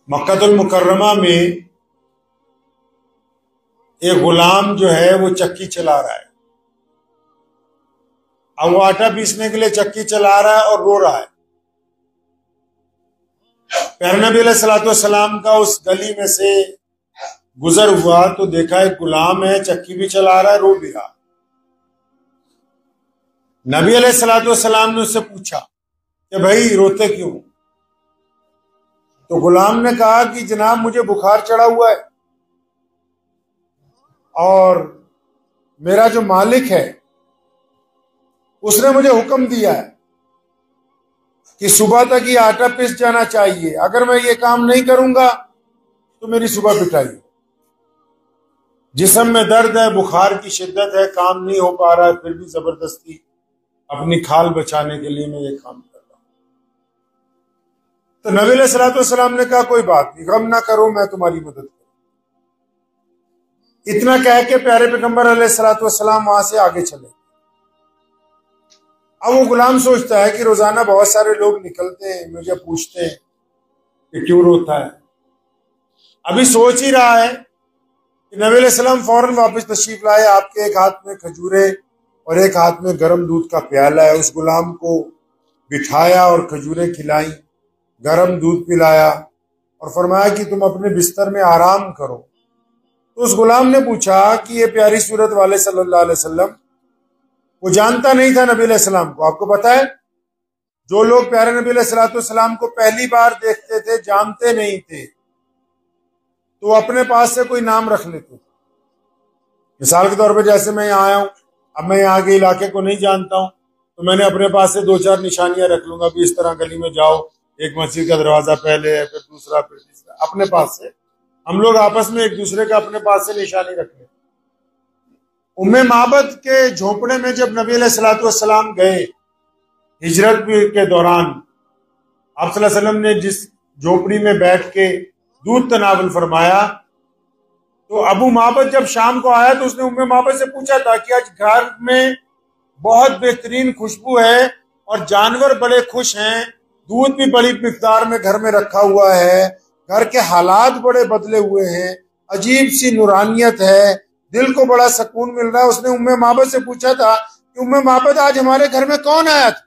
मक्कातुल मुकर्रमा में एक गुलाम जो है वो चक्की चला रहा है। अब वो आटा पीसने के लिए चक्की चला रहा है और रो रहा है। प्यारे नबी अलैहिस्सलाम का उस गली में से गुजर हुआ तो देखा एक गुलाम है, चक्की भी चला रहा है, रो भी रहा। नबी अलैहिस्सलाम ने उससे पूछा कि भाई रोते क्यों? तो गुलाम ने कहा कि जनाब मुझे बुखार चढ़ा हुआ है और मेरा जो मालिक है उसने मुझे हुक्म दिया है कि सुबह तक ये आटा पिस जाना चाहिए। अगर मैं ये काम नहीं करूंगा तो मेरी सुबह पिटाई। जिस्म में दर्द है, बुखार की शिद्दत है, काम नहीं हो पा रहा है, फिर भी जबरदस्ती अपनी खाल बचाने के लिए मैं ये काम कर रहा हूं। तो नबी अलैहिस्सलाम ने कहा कोई बात नहीं, गम ना करो, मैं तुम्हारी मदद करूं। इतना कह के प्यारे पैगंबर अलैहिस्सलाम वहां से आगे चले। अब वो गुलाम सोचता है कि रोजाना बहुत सारे लोग निकलते हैं, मुझे पूछते हैं कि क्यों रोता है। अभी सोच ही रहा है कि नबी अलैहिस्सलाम फौरन वापस तशरीफ लाए। आपके एक हाथ में खजूरे और एक हाथ में गर्म दूध का प्याला है। उस गुलाम को बिठाया और खजूरें खिलाई, गर्म दूध पिलाया और फरमाया कि तुम अपने बिस्तर में आराम करो। तो उस गुलाम ने पूछा कि ये प्यारी सूरत वाले सल्लल्लाहु अलैहि वसल्लम, वो जानता नहीं था नबी अलैहिस्सलाम को। आपको पता है जो लोग प्यारे नबी अलैहिस्सलाम को पहली बार देखते थे, जानते नहीं थे, तो अपने पास से कोई नाम रख लेते थे। मिसाल के तौर पर जैसे मैं यहाँ आया हूं, अब मैं यहाँ के इलाके को नहीं जानता हूं तो मैंने अपने पास से 2-4 निशानियां रख लूंगा भी इस तरह गली में जाओ, एक मस्जिद का दरवाजा पहले है, फिर दूसरा, फिर तीसरा। अपने पास से हम लोग आपस में एक दूसरे का अपने पास से निशानी रख लेते। उम्मे माबद के झोपड़े में जब नबी अलैहिस्सलाम गए हिजरत के दौरान, आप सल्लल्लाहु अलैहि वसल्लम ने जिस झोपड़ी में बैठ के दूध तनावुल फरमाया, तो अबू माबद जब शाम को आया तो उसने उम्मे माबद से पूछा था कि आज घर में बहुत बेहतरीन खुशबू है और जानवर बड़े खुश हैं, दूध भी बड़ी मिकदार में घर में रखा हुआ है, घर के हालात बड़े बदले हुए हैं, अजीब सी नूरानियत है, दिल को बड़ा सुकून मिल रहा है। उसने उम्मे माबद से पूछा था कि उम्मे माबद आज हमारे घर में कौन आया था?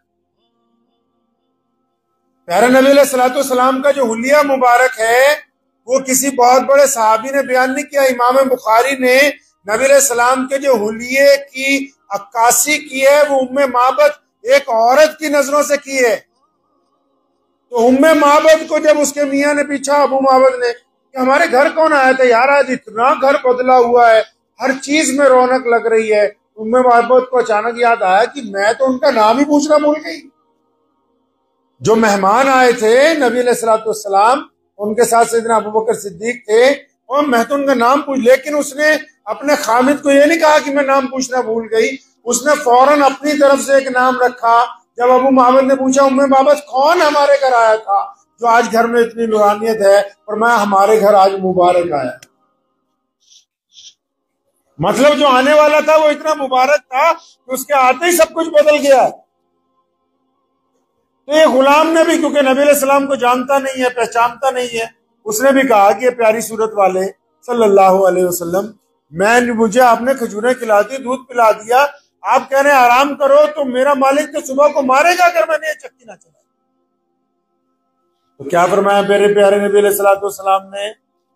प्यारे नबी अलैहिस्सलाम का जो हुलिया मुबारक है वो किसी बहुत बड़े सहाबी ने बयान नहीं किया। इमाम बुखारी ने नबी अलैहिस्सलाम के जो हुलिये की अक्कासी की है वो उम्मे माबद एक औरत की नजरों से की है। तो उम्मे माबद को जब उसके मियां ने पूछा, अबू माबद ने, कि हमारे घर कौन आया था यार, आज इतना घर बदला हुआ है, हर चीज में रौनक लग रही है। उम्मे माबद को अचानक याद आया कि मैं तो उनका नाम ही पूछना भूल गई। जो मेहमान आए थे नबी अलैहिस्सलाम, उनके साथ सैयदना अबू बकर सिद्दीक थे, और मैं तो उनका नाम पूछ, लेकिन उसने अपने खामिद को यह नहीं कहा कि मैं नाम पूछना भूल गई, उसने फौरन अपनी तरफ से एक नाम रखा। जब अबू माबद ने पूछा उम्मे माबद कौन हमारे घर आया था जो आज घर में इतनी नूरानियत है, और मैं हमारे घर आज मुबारक आया। मतलब जो आने वाला था वो इतना मुबारक था कि उसके आते ही सब कुछ बदल गया। तो ये गुलाम ने भी, क्योंकि नबी अलैहिस्सलाम को जानता नहीं है, पहचानता नहीं है, उसने भी कहा कि ये प्यारी सूरत वाले सल्लल्लाहु अलैहि वसल्लम, मुझे आपने खजूरें खिला दी, दूध पिला दिया, आप कह रहे हैं आराम करो, तो मेरा मालिक तो सुबह को मारेगा अगर मैंने ये चक्की ना चलाई। तो क्या फरमाया मेरे प्यारे नबी अलैहिस्सलाम ने?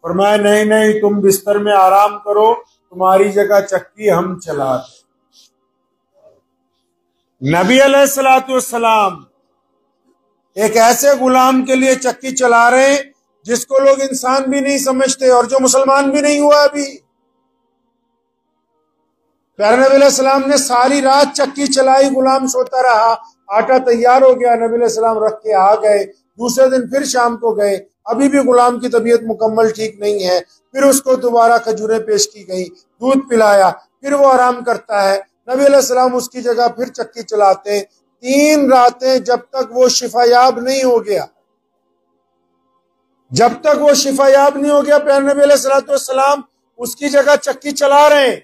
फरमाया नहीं नहीं, तुम बिस्तर में आराम करो, तुम्हारी जगह चक्की हम चला दें। नबी अलैहिस्सलाम एक ऐसे गुलाम के लिए चक्की चला रहे हैं जिसको लोग इंसान भी नहीं समझते और जो मुसलमान भी नहीं हुआ अभी। प्यारे नबी अलैहिस्सलाम ने सारी रात चक्की चलाई, गुलाम सोता रहा, आटा तैयार हो गया, नबी अलैहिस्सलाम रख के आ गए। दूसरे दिन फिर शाम को गए, अभी भी गुलाम की तबीयत मुकम्मल ठीक नहीं है। फिर उसको दोबारा खजूरें पेश की गई, दूध पिलाया, फिर वो आराम करता है। नबी अलैहिस्सलाम उसकी जगह फिर चक्की चलाते। 3 रातें जब तक वो शिफायाब नहीं हो गया, जब तक वो शिफायाब नहीं हो गया, प्यारे नबी अलैहिस्सलाम उसकी जगह चक्की चला रहे हैं।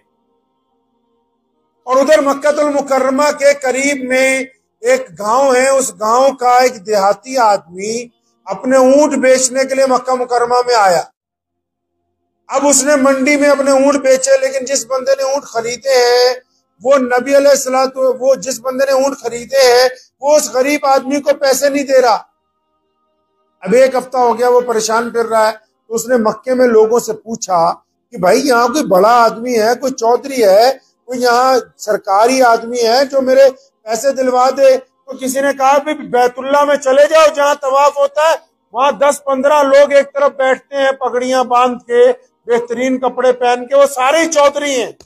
और उधर मक्कातुल मुकर्रमा के करीब में एक गांव है, उस गांव का एक देहाती आदमी अपने ऊंट बेचने के लिए मक्का मुकरमा में आया। अब उसने मंडी में अपने ऊंट बेचे, लेकिन जिस बंदे ने ऊंट खरीदे हैं वो नबी अलैहिस्सलातु वो जिस बंदे ने ऊंट खरीदे हैं वो उस गरीब आदमी को पैसे नहीं दे रहा। अब 1 हफ्ता हो गया, वो परेशान फिर रहा है। तो उसने मक्के में लोगों से पूछा कि भाई यहाँ कोई बड़ा आदमी है, कोई चौधरी है, कोई यहाँ सरकारी आदमी है जो मेरे पैसे दिलवा दे। तो किसी ने कहा भी बैतुल्ला में चले जाओ, जहाँ तवाफ होता है वहां 10-15 लोग एक तरफ बैठते हैं पगड़ियां बांध के, बेहतरीन कपड़े पहन के, वो सारे ही चौधरी हैं।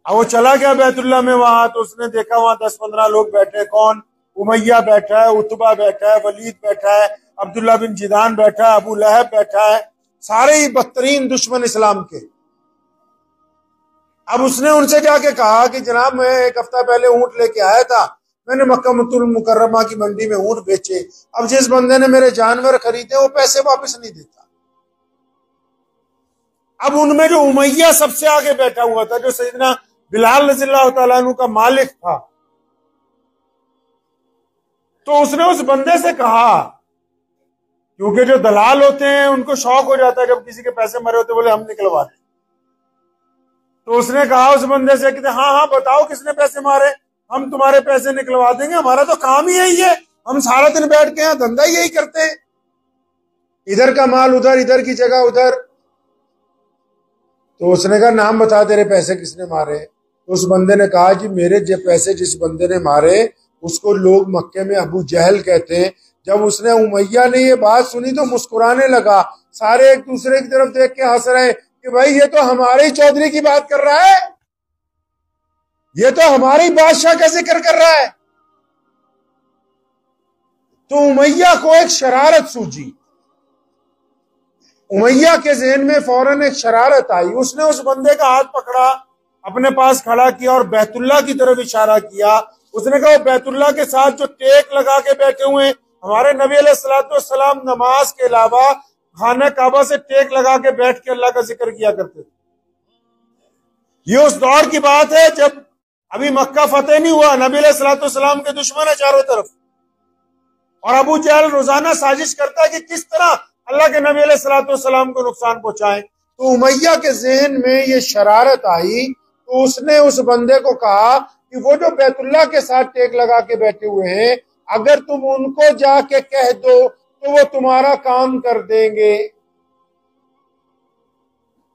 अब वो चला गया बैतुल्ला में, वहां तो उसने देखा वहां 10-15 लोग बैठे। कौन? उमैया बैठा है, उतबा बैठा है, वलीद बैठा है, अब्दुल्ला बिन जिदान बैठा है, अबू लहब बैठा है, सारे ही बदतरीन दुश्मन इस्लाम के। अब उसने उनसे जाके कहा कि जनाब मैं 1 हफ्ता पहले ऊंट लेके आया था, मैंने मक्का मुकर्रमा की मंडी में ऊंट बेचे, अब जिस बंदे ने मेरे जानवर खरीदे वो पैसे वापस नहीं देता। अब उनमें जो उमैया सबसे आगे बैठा हुआ था, जो सैयदना बिलाल रज़ियल्लाहु तआला अन्हु का मालिक था, तो उसने उस बंदे से कहा, क्योंकि जो दलाल होते हैं उनको शौक हो जाता है जब किसी के पैसे मरे होते, बोले हम निकलवा दें। तो उसने कहा उस बंदे से कि हाँ हाँ बताओ किसने पैसे मारे, हम तुम्हारे पैसे निकलवा देंगे, हमारा तो काम ही यही है, हम सारा दिन बैठ के यहाँ धंधा यही करते हैं, इधर का माल उधर, इधर की जगह उधर। तो उसने कहा नाम बता तेरे पैसे किसने मारे। तो उस बंदे ने कहा कि मेरे जो पैसे जिस बंदे ने मारे उसको लोग मक्के में अबू जहल कहते हैं। जब उसने उमैया ने ये बात सुनी तो मुस्कुराने लगा, सारे एक दूसरे की तरफ देख के हंस रहे कि भाई ये तो हमारे ही चौधरी की बात कर रहा है, ये तो हमारे ही बादशाह का जिक्र कर रहा है। तो उमैया को एक शरारत सूझी, उमैया के ज़हन में फौरन एक शरारत आई। उसने उस बंदे का हाथ पकड़ा, अपने पास खड़ा किया और बैतुल्ला की तरफ इशारा किया। उसने कहा बैतुल्ला के साथ जो टेक लगा के बैठे हुए हैं, हमारे नबी अलैहिस्सलाम नमाज के अलावा खाना काबा से टेक लगा के बैठ के अल्लाह का जिक्र किया करते थे। ये उस दौर की बात है जब अभी मक्का फतेह नहीं हुआ, नबी अलैहिस्सलाम के दुश्मन है चारों तरफ, और अबू जहल रोजाना साजिश करता है कि किस तरह अल्लाह के नबी अलैहिस्सलाम को नुकसान पहुंचाए। तो उमैया के ज़हन में ये शरारत आई, तो उसने उस बंदे को कहा कि वो जो बैतुल्ला के साथ टेक लगा के बैठे हुए हैं, अगर तुम उनको जाके कह दो तो वो तुम्हारा काम कर देंगे।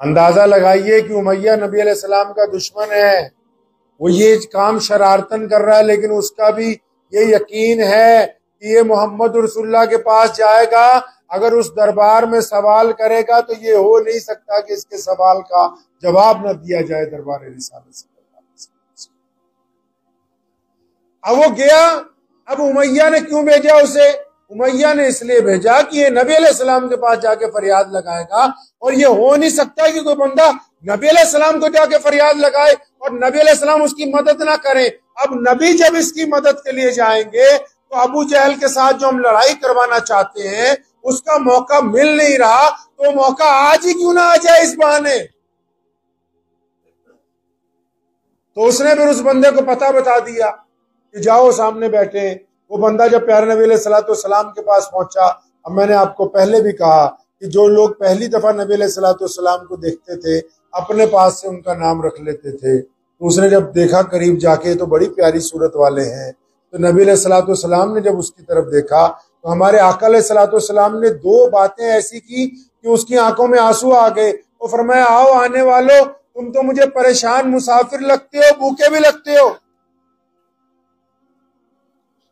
अंदाजा लगाइए कि उमैया नबी अलैहिस्सलाम का दुश्मन है, वो ये काम शरारतन कर रहा है, लेकिन उसका भी ये यकीन है कि ये मोहम्मद रसूलुल्लाह के पास जाएगा, अगर उस दरबार में सवाल करेगा तो ये हो नहीं सकता कि इसके सवाल का जवाब न दिया जाए दरबार रिसालत से। अब वो गया। अब उमैया ने क्यों भेजा उसे? उमैया ने इसलिए भेजा कि ये नबी अलैहिस्सलाम के पास जाके फरियाद लगाएगा, और ये हो नहीं सकता कि कोई बंदा नबी अलैहिस्सलाम को जाके फरियाद लगाए और नबी अलैहिस्सलाम उसकी मदद ना करें। अब नबी जब इसकी मदद के लिए जाएंगे तो अबू जहल के साथ जो हम लड़ाई करवाना चाहते हैं उसका मौका मिल नहीं रहा, तो मौका आज ही क्यों ना आ जाए इस बहाने। तो उसने फिर उस बंदे को पता बता दिया कि जाओ सामने बैठे। वो बंदा जब प्यारे नबी अलैहिस्सलाम के पास पहुंचा, अब मैंने आपको पहले भी कहा कि जो लोग पहली दफा नबी अलैहिस्सलाम को देखते थे अपने पास से उनका नाम रख लेते थे। तो उसने जब देखा करीब जाके तो बड़ी प्यारी सूरत वाले हैं, तो नबी अलैहिस्सलाम ने जब उसकी तरफ देखा तो हमारे आका अलैहिस्सलाम ने 2 बातें ऐसी की कि उसकी आंखों में आंसू आ गए। वो फरमाया आओ आने वालों, तुम तो मुझे परेशान मुसाफिर लगते हो, भूखे भी लगते हो।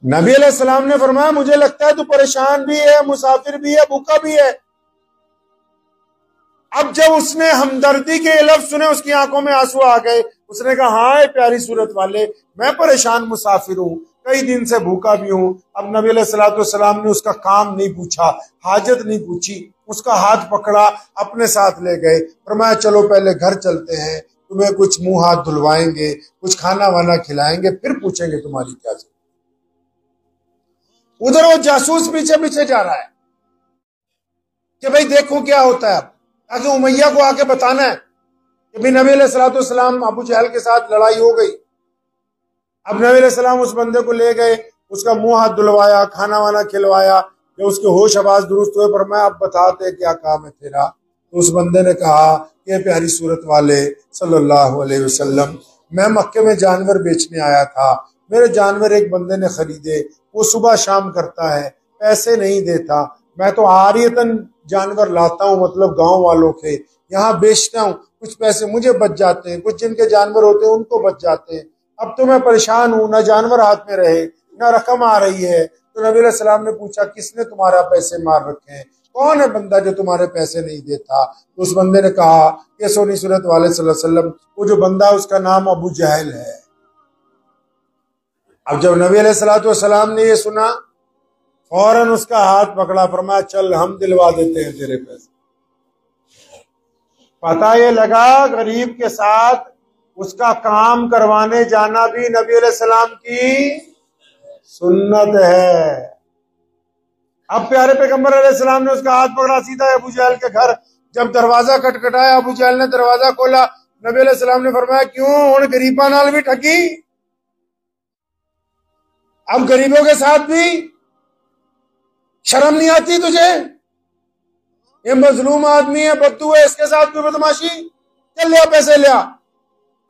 नबी अलैहिस्सलाम ने फरमाया मुझे लगता है तू परेशान भी है, मुसाफिर भी है, भूखा भी है। अब जब उसने हमदर्दी के लफ्ज़ सुने उसकी आंखों में आंसू आ गए। उसने कहा हाँ प्यारी सूरत वाले, मैं परेशान मुसाफिर हूँ, कई दिन से भूखा भी हूँ। अब नबी अलैहिस्सलाम ने उसका काम नहीं पूछा, हाजत नहीं पूछी, उसका हाथ पकड़ा, अपने साथ ले गए। फरमाया चलो पहले घर चलते हैं, तुम्हें कुछ मुंह हाथ धुलवाएंगे, कुछ खाना वाना खिलाएंगे, फिर पूछेंगे तुम्हारी क्या जरूरत। उधर वो जासूस पीछे पीछे जा रहा है कि भाई देखो क्या होता है, ताकि उमैया को आके बताना है कि भाई नबी अलैहिस्सलाम अबू जहल के साथ लड़ाई हो गई। अब नबी अलैहिस्सलाम उस बंदे को ले गए, उसका मुंह हाथ धुलवाया, खाना वाना खिलवाया, जब उसके होश आवाज दुरुस्त हुए पर मैं अब बताते क्या काम है तेरा। तो उस बंदे ने कहा कि प्यारी सूरत वाले सल्लल्लाहु अलैहि वसल्लम, मैं मक्के में जानवर बेचने आया था, मेरे जानवर एक बंदे ने खरीदे, वो सुबह शाम करता है, पैसे नहीं देता, मैं तो आरियतन जानवर लाता हूँ, मतलब गांव वालों के यहाँ बेचता हूँ, कुछ पैसे मुझे बच जाते हैं, कुछ जिनके जानवर होते हैं उनको बच जाते हैं। अब तो मैं परेशान हूँ, ना जानवर हाथ में रहे ना रकम आ रही है। तो नबी अलैहि सलाम ने पूछा किसने तुम्हारा पैसे मार रखे हैं, कौन है बंदा जो तुम्हारे पैसे नहीं देता। तो उस बंदे ने कहा कि सोनी सूरत वाले सल्लल्लाहु अलैहि वसल्लम, वो जो बंदा उसका नाम अबू जहल है। अब जब नबी अलैहि सलाम ने ये सुना, फौरन उसका हाथ पकड़ा, फरमाया चल हम दिलवा देते हैं तेरे पैसे। पता ये लगा गरीब के साथ उसका काम करवाने जाना भी नबी अलैहिस्सलाम की सुन्नत है। अब प्यारे पैगंबर अलैहिस्सलाम ने उसका हाथ पकड़ा, सीधा अबू जहल के घर। जब दरवाजा खटखटाया, अबू जहल ने दरवाजा खोला, नबी अलैहिस्सलाम ने फरमाया क्यों हुण गरीबा नाल भी ठगी, अब गरीबों के साथ भी शर्म नहीं आती तुझे? ये मजलूम आदमी है, बद्दू है, इसके साथ भी बदमाशी, चल लिया पैसे लिया।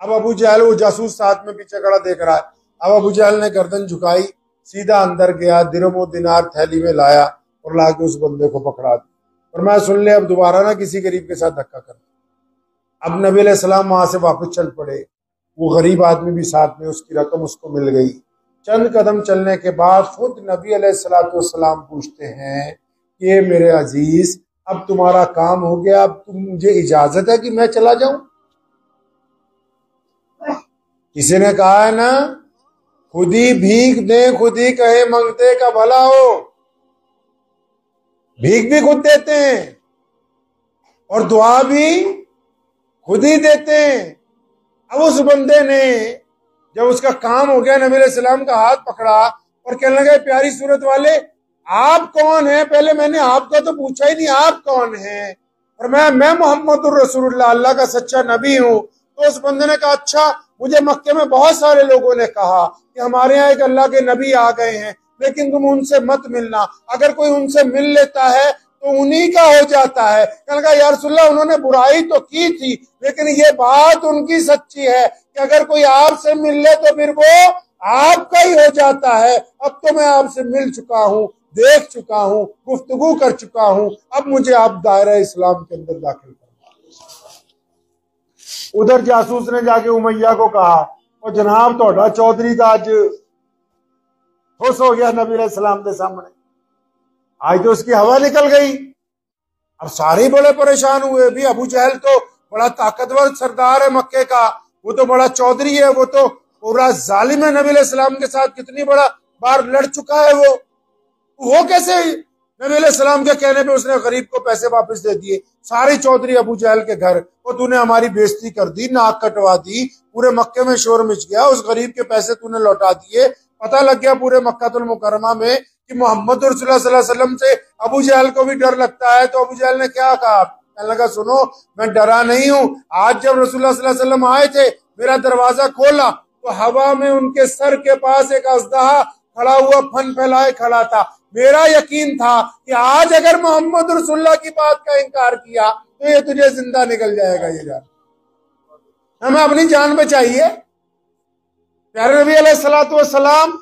अब अबू जहल, वो जासूस साथ में पीछे खड़ा देख रहा है, अब अबू जहल ने गर्दन झुकाई, सीधा अंदर गया, दिरहम दिनार थैली में लाया और लाके उस बंदे को पकड़ा दिया और मैं सुन ले अब दोबारा ना किसी गरीब के साथ धक्का कर। अब नबी अलैहिस्सलाम वहां से वापस चल पड़े, वो गरीब आदमी भी साथ में, उसकी रकम उसको मिल गई। चंद कदम चलने के बाद खुद नबी अलैहिस्सलाम पूछते हैं कि मेरे अजीज अब तुम्हारा काम हो गया, अब मुझे इजाजत है कि मैं चला जाऊं? किसी ने कहा है ना, खुद ही भीख दे खुद ही कहे मंगते का भला हो। भीख भी खुद देते हैं और दुआ भी खुद ही देते हैं। अब उस बंदे ने जब उसका काम हो गया, नबी अलैहिस्सलाम का हाथ पकड़ा और कहने लगा प्यारी सूरत वाले आप कौन हैं? पहले मैंने आपका तो पूछा ही नहीं, आप कौन हैं? और मैं मोहम्मदुर रसूलुल्लाह, अल्लाह का सच्चा नबी हूं। तो उस बंदे ने कहा अच्छा, मुझे मक्के में बहुत सारे लोगों ने कहा कि हमारे यहाँ एक अल्लाह के नबी आ गए हैं, लेकिन तुम उनसे मत मिलना, अगर कोई उनसे मिल लेता है तो उन्हीं का हो जाता है। कहने लगा या रसूलल्लाह, उन्होंने बुराई तो की थी, लेकिन ये बात उनकी सच्ची है कि अगर कोई आपसे मिल ले तो फिर वो आपका ही हो जाता है। अब तो मैं आपसे मिल चुका हूँ, देख चुका हूँ, गुफ्तगू कर चुका हूँ, अब मुझे आप दायरा इस्लाम के अंदर दाखिल करना। उधर जासूस ने जाके उमैया को कहा और जनाब तोड़ा चौधरी का आज खुश हो गया नबी अलैहिस्सलाम के सामने, आज तो उसकी हवा निकल गई। अब सारे बड़े परेशान हुए, भी अबू जहल तो बड़ा ताकतवर सरदार है मक्के का, वो तो बड़ा चौधरी है, वो तो पूरा जालिम है, नबी अलैहिस्सलाम के साथ कितनी बड़ा बार लड़ चुका है, वो कैसे नबी अलैहिस्सलाम के कहने पे उसने गरीब को पैसे वापस दे दिए। सारे चौधरी अबू जहल के घर, वो तूने हमारी बेइज्जती कर दी, नाक कटवा दी, पूरे मक्के में शोर मच गया, उस गरीब के पैसे तूने लौटा दिए। पता लग गया पूरे मक्कातुल मुकर्रमा में कि मोहम्मद रसूलुल्लाह सल्लल्लाहु अलैहि वसल्लम से अबू जहल को भी डर लगता है। तो अबू जहल ने क्या कहा? कहने लगा सुनो, मैं डरा नहीं हूं, आज जब रसूलुल्लाह सल्लल्लाहु अलैहि वसल्लम आए थे, मेरा दरवाजा खोला तो हवा में उनके सर के पास एक अज़दहा खड़ा हुआ फन फैलाए खड़ा था। मेरा यकीन था कि आज अगर मोहम्मद रसूलुल्लाह की बात का इनकार किया तो ये तुझे जिंदा निकल जाएगा। ये जान, हमें अपनी जान बचाइए। प्यारे नबी अलैहिस्सलातु वस्सलाम,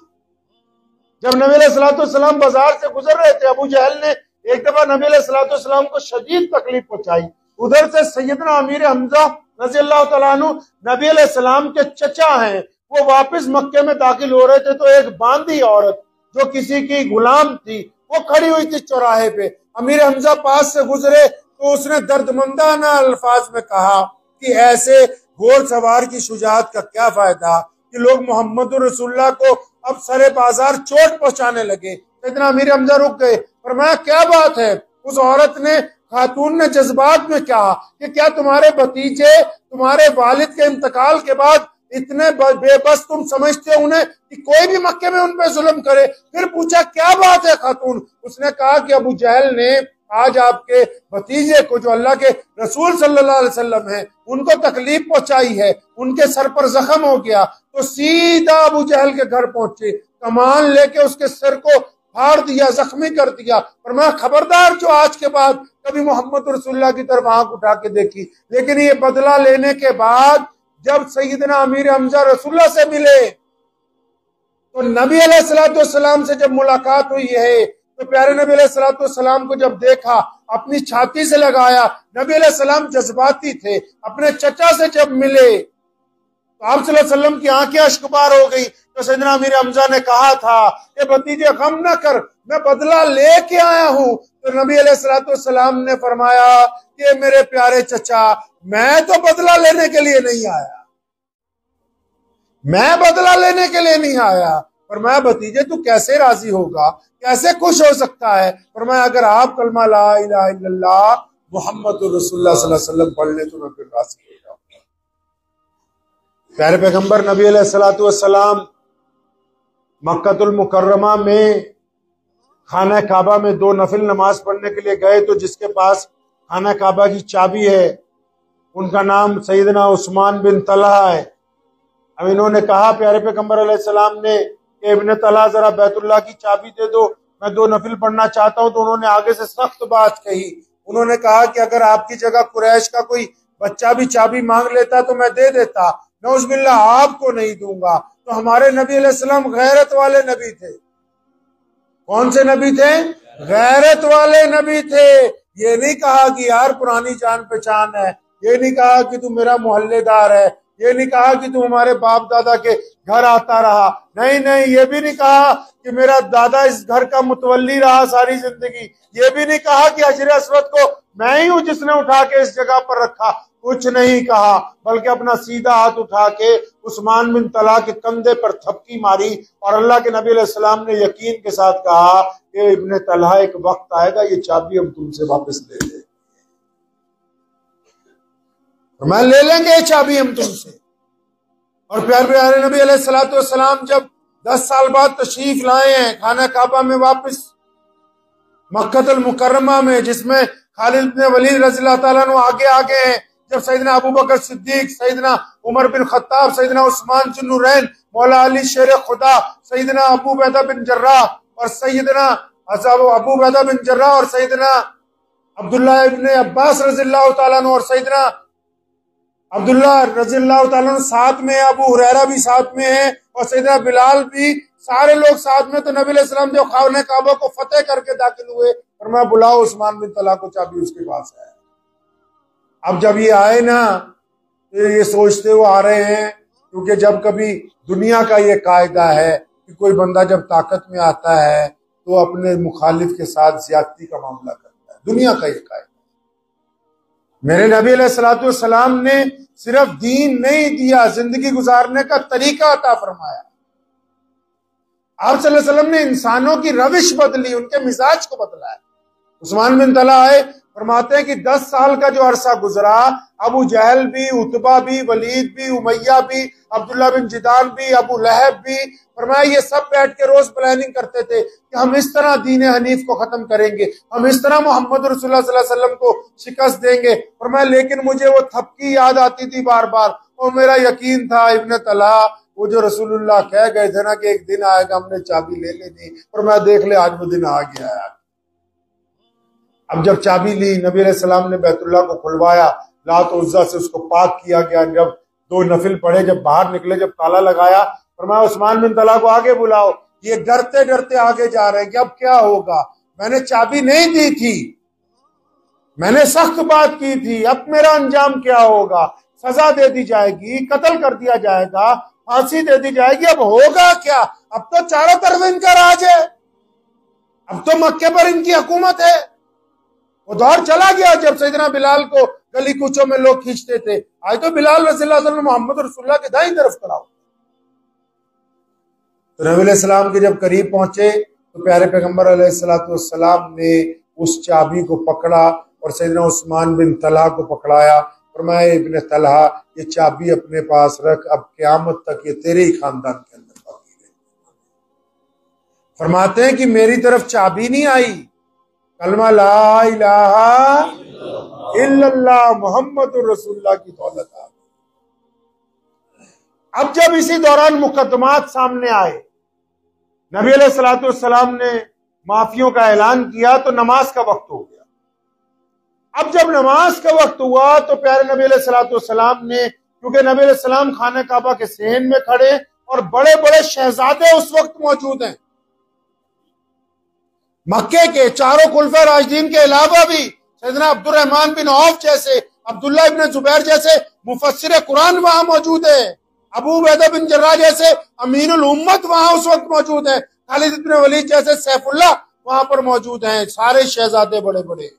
जब नबी अलैहिस्सलातु वस्सलाम बाजार से गुजर रहे थे, अबू जहल ने एक दफा नबी अलैहिस्सलातु वस्सलाम को शदीद तकलीफ पहुंचाई। उधर से सैयदना अमीर हमजा रज़ी अल्लाह तआला अन्हु, नबी अलैहिस्सलाम के चचा हैं, वो वापस मक्के में दाखिल हो रहे थे तो एक बांदी औरत जो किसी की गुलाम थी वो खड़ी हुई थी चौराहे पे। अमीर हमजा पास से गुजरे तो उसने दर्दमंदाना अल्फाज में कहा कि ऐसे घोड़ सवार की शुजाअत का क्या फायदा कि लोग मोहम्मद रसूलुल्लाह को अब सरे बाजार चोट पहुंचाने लगे। इतना अमीर हमजा रुक गए, फरमाया क्या बात है? उस औरत ने, खातून ने जज्बात में कहा कि क्या तुम्हारे भतीजे तुम्हारे वालिद के इंतकाल के बाद इतने बेबस तुम समझते हो उन्हें कि कोई भी मक्के में उन पे जुल्म करे? फिर पूछा क्या बात है खातून? उसने कहा कि अबू जहल ने आज आपके भतीजे को, जो अल्लाह के रसूल सल्लल्लाहु अलैहि वसल्लम है, उनको तकलीफ पहुंचाई है, उनके सर पर जख्म हो गया। तो सीधा अबू जहल के घर पहुंचे, कमान लेके उसके सिर को फाड़ दिया, जख्मी कर दिया। फरमाया खबरदार जो आज के बाद कभी मोहम्मद रसूलुल्लाह की तरफ आंख उठा के देखी। लेकिन ये बदला लेने के बाद जब सैयदना अमीर हमजा रसूलुल्लाह से मिले तो नबी अलैहिस्सलाम से जब मुलाकात हुई है तो प्यारे नबी अलैहिस्सलाम को जब देखा, अपनी छाती से लगाया। नबी अलैहिस्सलाम जज्बाती थे। अपने चचा से जब मिले तो आप सल्लल्लाहु अलैहि वसल्लम की आंखें अश्कबार हो गई। तो सैयदना अमीर हमजा ने कहा था कि भतीजे गम न कर, मैं बदला लेके आया हूं। तो नबी अलैहिस्सलाम ने फरमाया कि मेरे प्यारे चचा, मैं तो बदला लेने के लिए नहीं आया, मैं बदला लेने के लिए नहीं आया। फरमाया भतीजे तू कैसे राजी होगा, कैसे खुश हो सकता है? फरमाया अगर आप कलमा ला इलाहा इल्लल्लाह मुहम्मदुर रसूलुल्लाह सल्लल्लाहु अलैहि वसल्लम पढ़ ले तो मैं फिर राजी हो जाऊंगा। प्यारे पैगंबर नबी अलैहिस्सलातु वस्सलाम मक्कातुल मुकर्रमा में खाना काबा में 2 नफिल नमाज पढ़ने के लिए गए तो जिसके पास खाना काबा की चाबी है उनका नाम सैयदना उस्मान बिन तलहा है। अब इन्होंने कहा प्यारे पैगंबर अलैहिस्सलाम ने कि इब्ने तलहा जरा बैतुल्लाह की चाबी दे दो, मैं 2 नफिल पढ़ना चाहता हूं। तो उन्होंने आगे से सख्त बात कही। उन्होंने कहा कि अगर आपकी जगह कुरैश का कोई बच्चा भी चाबी मांग लेता तो मैं दे देता, नौजुबिल्लाह आपको नहीं दूंगा। तो हमारे नबी अलैहिस्सलाम गैरत वाले नबी थे। कौन से नबी थे? गैरत वाले नबी थे। ये नहीं कहा कि यार पुरानी जान पहचान है, ये नहीं कहा कि तू मेरा मोहल्लेदार है, ये नहीं कहा कि तू हमारे बाप दादा के घर आता रहा, नहीं नहीं, ये भी नहीं कहा कि मेरा दादा इस घर का मुतवल्ली रहा सारी जिंदगी, ये भी नहीं कहा कि हजर अस्वद को मैं ही हूं जिसने उठा के इस जगह पर रखा, कुछ नहीं कहा। बल्कि अपना सीधा हाथ उठा के उस्मान बिन तलहा के कंधे पर थपकी मारी और अल्लाह के नबी अलैहिस्सलाम ने यकीन के साथ कहा कि इब्ने तलहा एक वक्त आएगा ये चाबी हम तुमसे वापस ले लेंगे, मैं ले लेंगे चाबी हम तुमसे। और प्यारे प्यारे नबी अलैहिस्सलातु वस्सलाम जब 10 साल बाद तशरीफ लाए हैं खाना काबा में वापस मक्कातुल मुकर्रमा में, जिसमें खालिद बिन वलीद रज़ियल्लाहु ताला अन्हु आगे आगे हैं, जब सैयदना अबू बकर सिद्दीक, सैयदना उमर बिन खत्ताब, सैयदना उस्मान जुन्नुरैन, मौला अली शेर खुदा, सैयदना अबू उबैदा बिन जर्राह और सैयदना अबू उबैदा बिन जर्राह और सैयदना अब्दुल्लाह इब्न अब्बास रज़ियल्लाहु ताला अन्हु और सैयदना अब्दुल्लाह रज़ियल्लाहु ताला अन्हु साथ में, अबू हुरैरा भी साथ में है और सैयदना बिलाल भी, सारे लोग साथ में। तो नबी अलैहिस्सलाम जब खाने काबा को फतेह करके दाखिल हुए और मैं बुलाओ उस्मान बिन तलहा को, चाबी उसके पास है। अब जब ये आए ना तो ये सोचते हुए आ रहे हैं, क्योंकि जब कभी दुनिया का ये कायदा है कि कोई बंदा जब ताकत में आता है तो अपने मुखालिफ के साथ ज्यादती का मामला करता है, दुनिया का ये कायदा। मेरे नबी अलैहिस्सलातु वस्सलाम ने सिर्फ दीन नहीं दिया, जिंदगी गुजारने का तरीका अता फरमाया। आप सल्लल्लाहु अलैहि वसल्लम ने इंसानों की रविश बदली, उनके मिजाज को बदला है। उस्मान बिन तलहा आए, फरमाते हैं कि 10 साल का जो अरसा गुजरा, अबू जहल भी, उतबा भी, वलीद भी, उमैया भी, अब्दुल्ला बिन जिदान भी, अबू लहब भी, फरमाया ये सब बैठ के रोज प्लानिंग करते थे कि हम इस तरह दीन हनीफ को खत्म करेंगे, हम इस तरह मोहम्मद रसूलुल्लाह सल्लल्लाहु अलैहि वसल्लम को शिकस्त देंगे। फरमाया लेकिन मुझे वो थपकी याद आती थी बार बार, और मेरा यकीन था इब्ने तलहा वो जो रसूलुल्लाह कह गए थे ना कि एक दिन आएगा हमने चाबी ले लेनी, और मैं देख ले आज वो दिन आ गया है। अब जब चाबी ली, नबी अलैहिस्सलाम ने बैतुल्लाह को खुलवाया, लात उज़्ज़ा से उसको पाक किया गया। जब 2 नफिल पढ़े, जब बाहर निकले, जब ताला लगाया, फरमाया उस्मान बिन तलहा को आगे बुलाओ। ये डरते डरते आगे जा रहे हैं कि अब क्या होगा, मैंने चाबी नहीं दी थी, मैंने सख्त बात की थी, अब मेरा अंजाम क्या होगा, सजा दे दी जाएगी, कत्ल कर दिया जाएगा, फांसी दे दी जाएगी, अब होगा क्या? अब तो चारों तरफ इनका राज है, अब तो मक्के पर इनकी हुकूमत है। वो दौर चला गया जब सैयदना बिलाल को गली कूचों में लोग खींचते थे, आज तो बिलाल रज़ियल्लाहु अन्हु मोहम्मद रसूलुल्लाह के दाईं तरफ खड़ा हो। तो नबी अलैहिस्सलाम के जब करीब पहुंचे तो प्यारे पैगंबर अलैहिस्सलातु वस्सलाम ने उस चाबी को पकड़ा और सैयदना उस्मान बिन तलहा को पकड़ाया। फरमाया इब्ने तलहा ये चाबी अपने पास रख, अब क़यामत तक ये तेरे ही खानदान के अंदर बाकी रहे। फरमाते हैं कि मेरी तरफ चाबी नहीं आई, कलमा ला इलाहा इल्लल्लाह मुहम्मदुर रसूलुल्लाह की दौलत आ गई। अब जब इसी दौरान मुकदमात सामने आए, नबी अलैहिस्सलाम ने माफियों का ऐलान किया तो नमाज का वक्त हो गया। अब जब नमाज का वक्त हुआ तो प्यारे नबी अलैहिस्सलाम ने, क्योंकि नबी अलैहिस्सलाम खाने काबा के सहन में खड़े और बड़े बड़े शहजादे उस वक्त मौजूद हैं, मक्के के चारों खुलफा राशिदीन के अलावा भी सैयदना अब्दुर्रहमान बिन औफ जैसे, अब्दुल्ला इब्न जुबैर जैसे मुफस्सिर कुरान वहां मौजूद है, अबू उबैदा बिन जर्राह जैसे अमीनुल उम्मत वहां उस वक्त मौजूद है, खालिद इब्न वलीद जैसे सैफुल्लाह वहां पर मौजूद हैं, सारे शहजादे बड़े बड़े।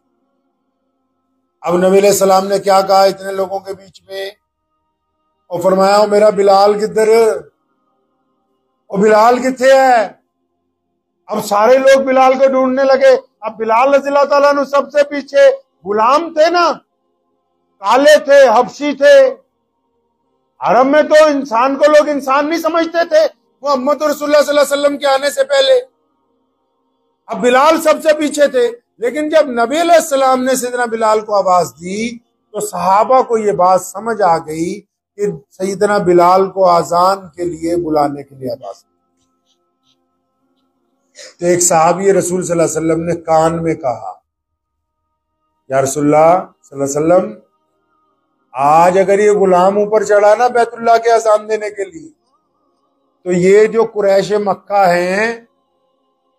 अब नबी अलैहि सलाम ने क्या कहा इतने लोगों के बीच में, और फरमाया मेरा बिलाल किधर, और बिलाल किथे है। अब सारे लोग बिलाल को ढूंढने लगे। अब बिलाल रज़ियल्लाहु ताला अन्हु सबसे पीछे, गुलाम थे ना, काले थे, हबशी थे। अरब में तो इंसान को लोग इंसान नहीं समझते थे मोहम्मद रसूलुल्लाह सल्लल्लाहु अलैहि वसल्लम के आने से पहले। अब बिलाल सबसे पीछे थे, लेकिन जब नबी अलैहि सलाम ने सैयदना बिलाल को आवाज दी तो सहाबा को यह बात समझ आ गई कि सैयदना बिलाल को आजान के लिए बुलाने के लिए आवाज। तो एक सहाबी रसूल सल्लल्लाहु अलैहि वसल्लम ने कान में कहा, या रसूलुल्लाह सल्लल्लाहु अलैहि वसल्लम, आज अगर ये गुलाम ऊपर चढ़ा ना बैतुल्लाह के अजान देने के लिए, तो ये जो कुरैश मक्का हैं,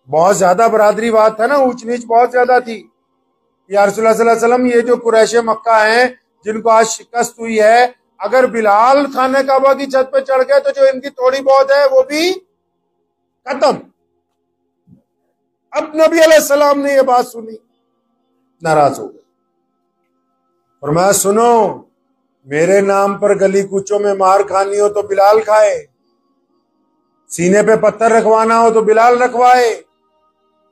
बहुत ज्यादा बरादरीवाद था ना, ऊंच नीच बहुत ज्यादा थी। या रसूलुल्लाह सल्लल्लाहु अलैहि वसल्लम, ये जो कुरैश मक्का हैं जिनको आज शिकस्त हुई है, अगर बिलाल खाने काबा की छत पे चढ़ गए तो जो इनकी थोड़ी बहुत है वो भी खत्म। अब नबी अलैहिस्सलाम ने यह बात सुनी, नाराज हो गए। फरमाया सुनो, मेरे नाम पर गली कूचों में मार खानी हो तो बिलाल खाए, सीने पे पत्थर रखवाना हो तो बिलाल रखवाए,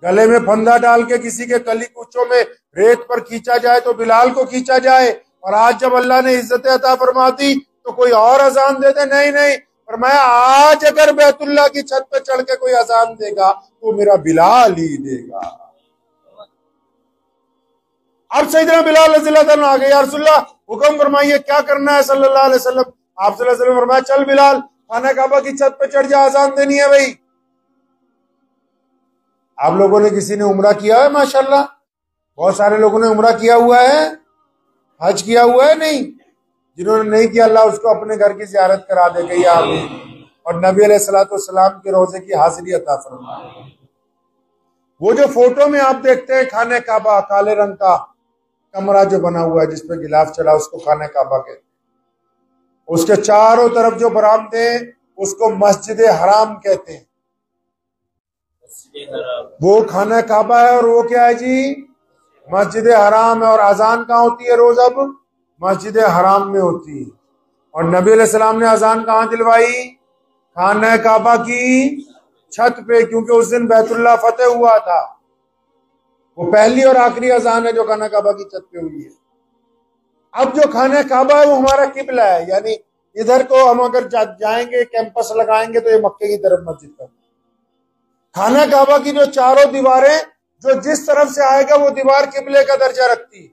गले में फंदा डाल के किसी के गली कूचों में रेत पर खींचा जाए तो बिलाल को खींचा जाए। और आज जब अल्लाह ने इज्जत अता फरमा दी तो कोई और अजान दे दे, नहीं नहीं, फरमाया आज अगर बैतुल्लाह की छत पे चढ़ के कोई अजान देगा तो मेरा बिलाल ही देगा। अब सैयदना बिलाल रज़ियल्लाहु अन्हु आ गए, या रसूलल्लाह हुक्म फरमाइए क्या करना है सल्लल्लाहु अलैहि वसल्लम। आप सल्लल्लाहु अलैहि वसल्लम फरमाया चल बिलाल खाना काबा की छत पे चढ़ जा, अजान देनी है भाई। आप लोगों ने किसी ने उम्रा किया है? माशाल्लाह बहुत सारे लोगों ने उम्रा किया हुआ है, हज किया हुआ है। नहीं, जिन्होंने नहीं किया अल्लाह उसको अपने घर की ज़ियारत करा दे गई आमीन, और नबी अलैहिस्सलाम के रोजे की हाजिरी अता फरमाए। वो जो फोटो में आप देखते हैं खाने काबा, काले रंग का कमरा जो बना हुआ है जिसपे गिलाफ चढ़ा, उसको खाने काबा कहते हैं। उसके चारों तरफ जो बरामदे उसको मस्जिद हराम कहते हैं। वो खाना काबा है और वो क्या है जी, मस्जिद हराम है। और अजान कहाँ होती है रोज? अब मस्जिद हराम में होती है। और नबी अलैहिस्सलाम ने अजान कहाँ दिलवाई? खाना काबा की छत पे, क्योंकि उस दिन बैतुल्लाह फतेह हुआ था। वो पहली और आखिरी अजान है जो खाना काबा की छत पे हुई है। अब जो खाना काबा है वो हमारा किबला है, यानी इधर को हम अगर जाएंगे, कैंपस लगाएंगे तो ये मक्के की तरफ मस्जिद का। खाना काबा की जो चारों दीवारें, जो जिस तरफ से आएगा वो दीवार किबले का दर्जा रखती है।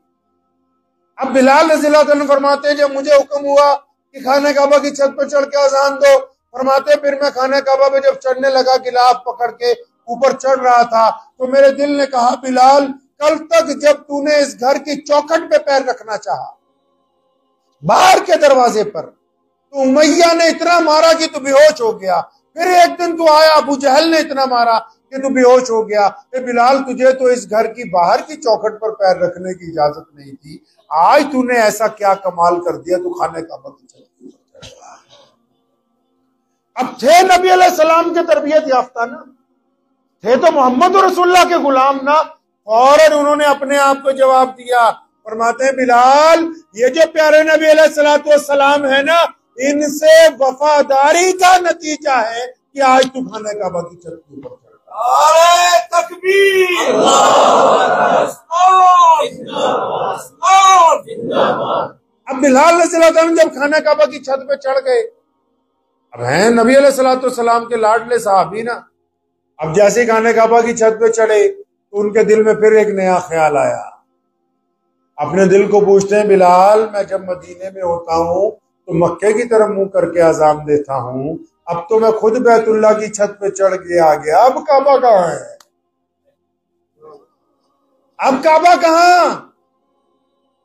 अब बिलाल रज़ियल्लाहु अन्हु फरमाते हैं जब मुझे हुक्म हुआ कि खाना काबा की छत पर चढ़ के अजान दो, फरमाते फिर मैं खाना काबा पे जब चढ़ने लगा, गिलाफ पकड़ के ऊपर चढ़ रहा था, तो मेरे दिल ने कहा बिलाल कल तक जब तूने इस घर की चौखट पे पैर रखना चाहा, बाहर के दरवाजे पर, तो उमैया ने इतना मारा कि तू बेहोश हो गया। फिर एक दिन तू आया, अबू जहल ने इतना मारा कि तू बेहोश हो गया। बिलाल तुझे तो इस घर की बाहर की चौखट पर पैर रखने की इजाजत नहीं थी, आज तूने ऐसा क्या कमाल कर दिया, तू खाने काबा की छत पर चढ़ गया। अब थे नबी अलैहिस्सलाम के तरबियत याफ्ता ना, थे तो मोहम्मद रसूलुल्लाह के गुलाम ना, और उन्होंने अपने आप को जवाब दिया। फरमाते हैं बिलाल ये जो प्यारे नबी अलैहिस्सलाम है ना, इनसे वफादारी का नतीजा है कि आज तू खाने काबा की छत के ऊपर चढ़ रहा है। तकबीर, अब बिलाल रज़ियल्लाहु जब खाना काबा की छत पे चढ़ गए, अब हैं नबी अलैहिस्सलाम के लाडले साहबी ना, अब जैसे खाने काबा की छत पे चढ़े तो उनके दिल में फिर एक नया ख्याल आया। अपने दिल को पूछते हैं बिलाल मैं जब मदीने में होता हूँ तो मक्के की तरफ मुंह करके अजान देता हूँ, अब तो मैं खुद बैतुल्लाह की छत पे चढ़ के आ गया, अब काबा कहाँ है? अब काबा कहाँ?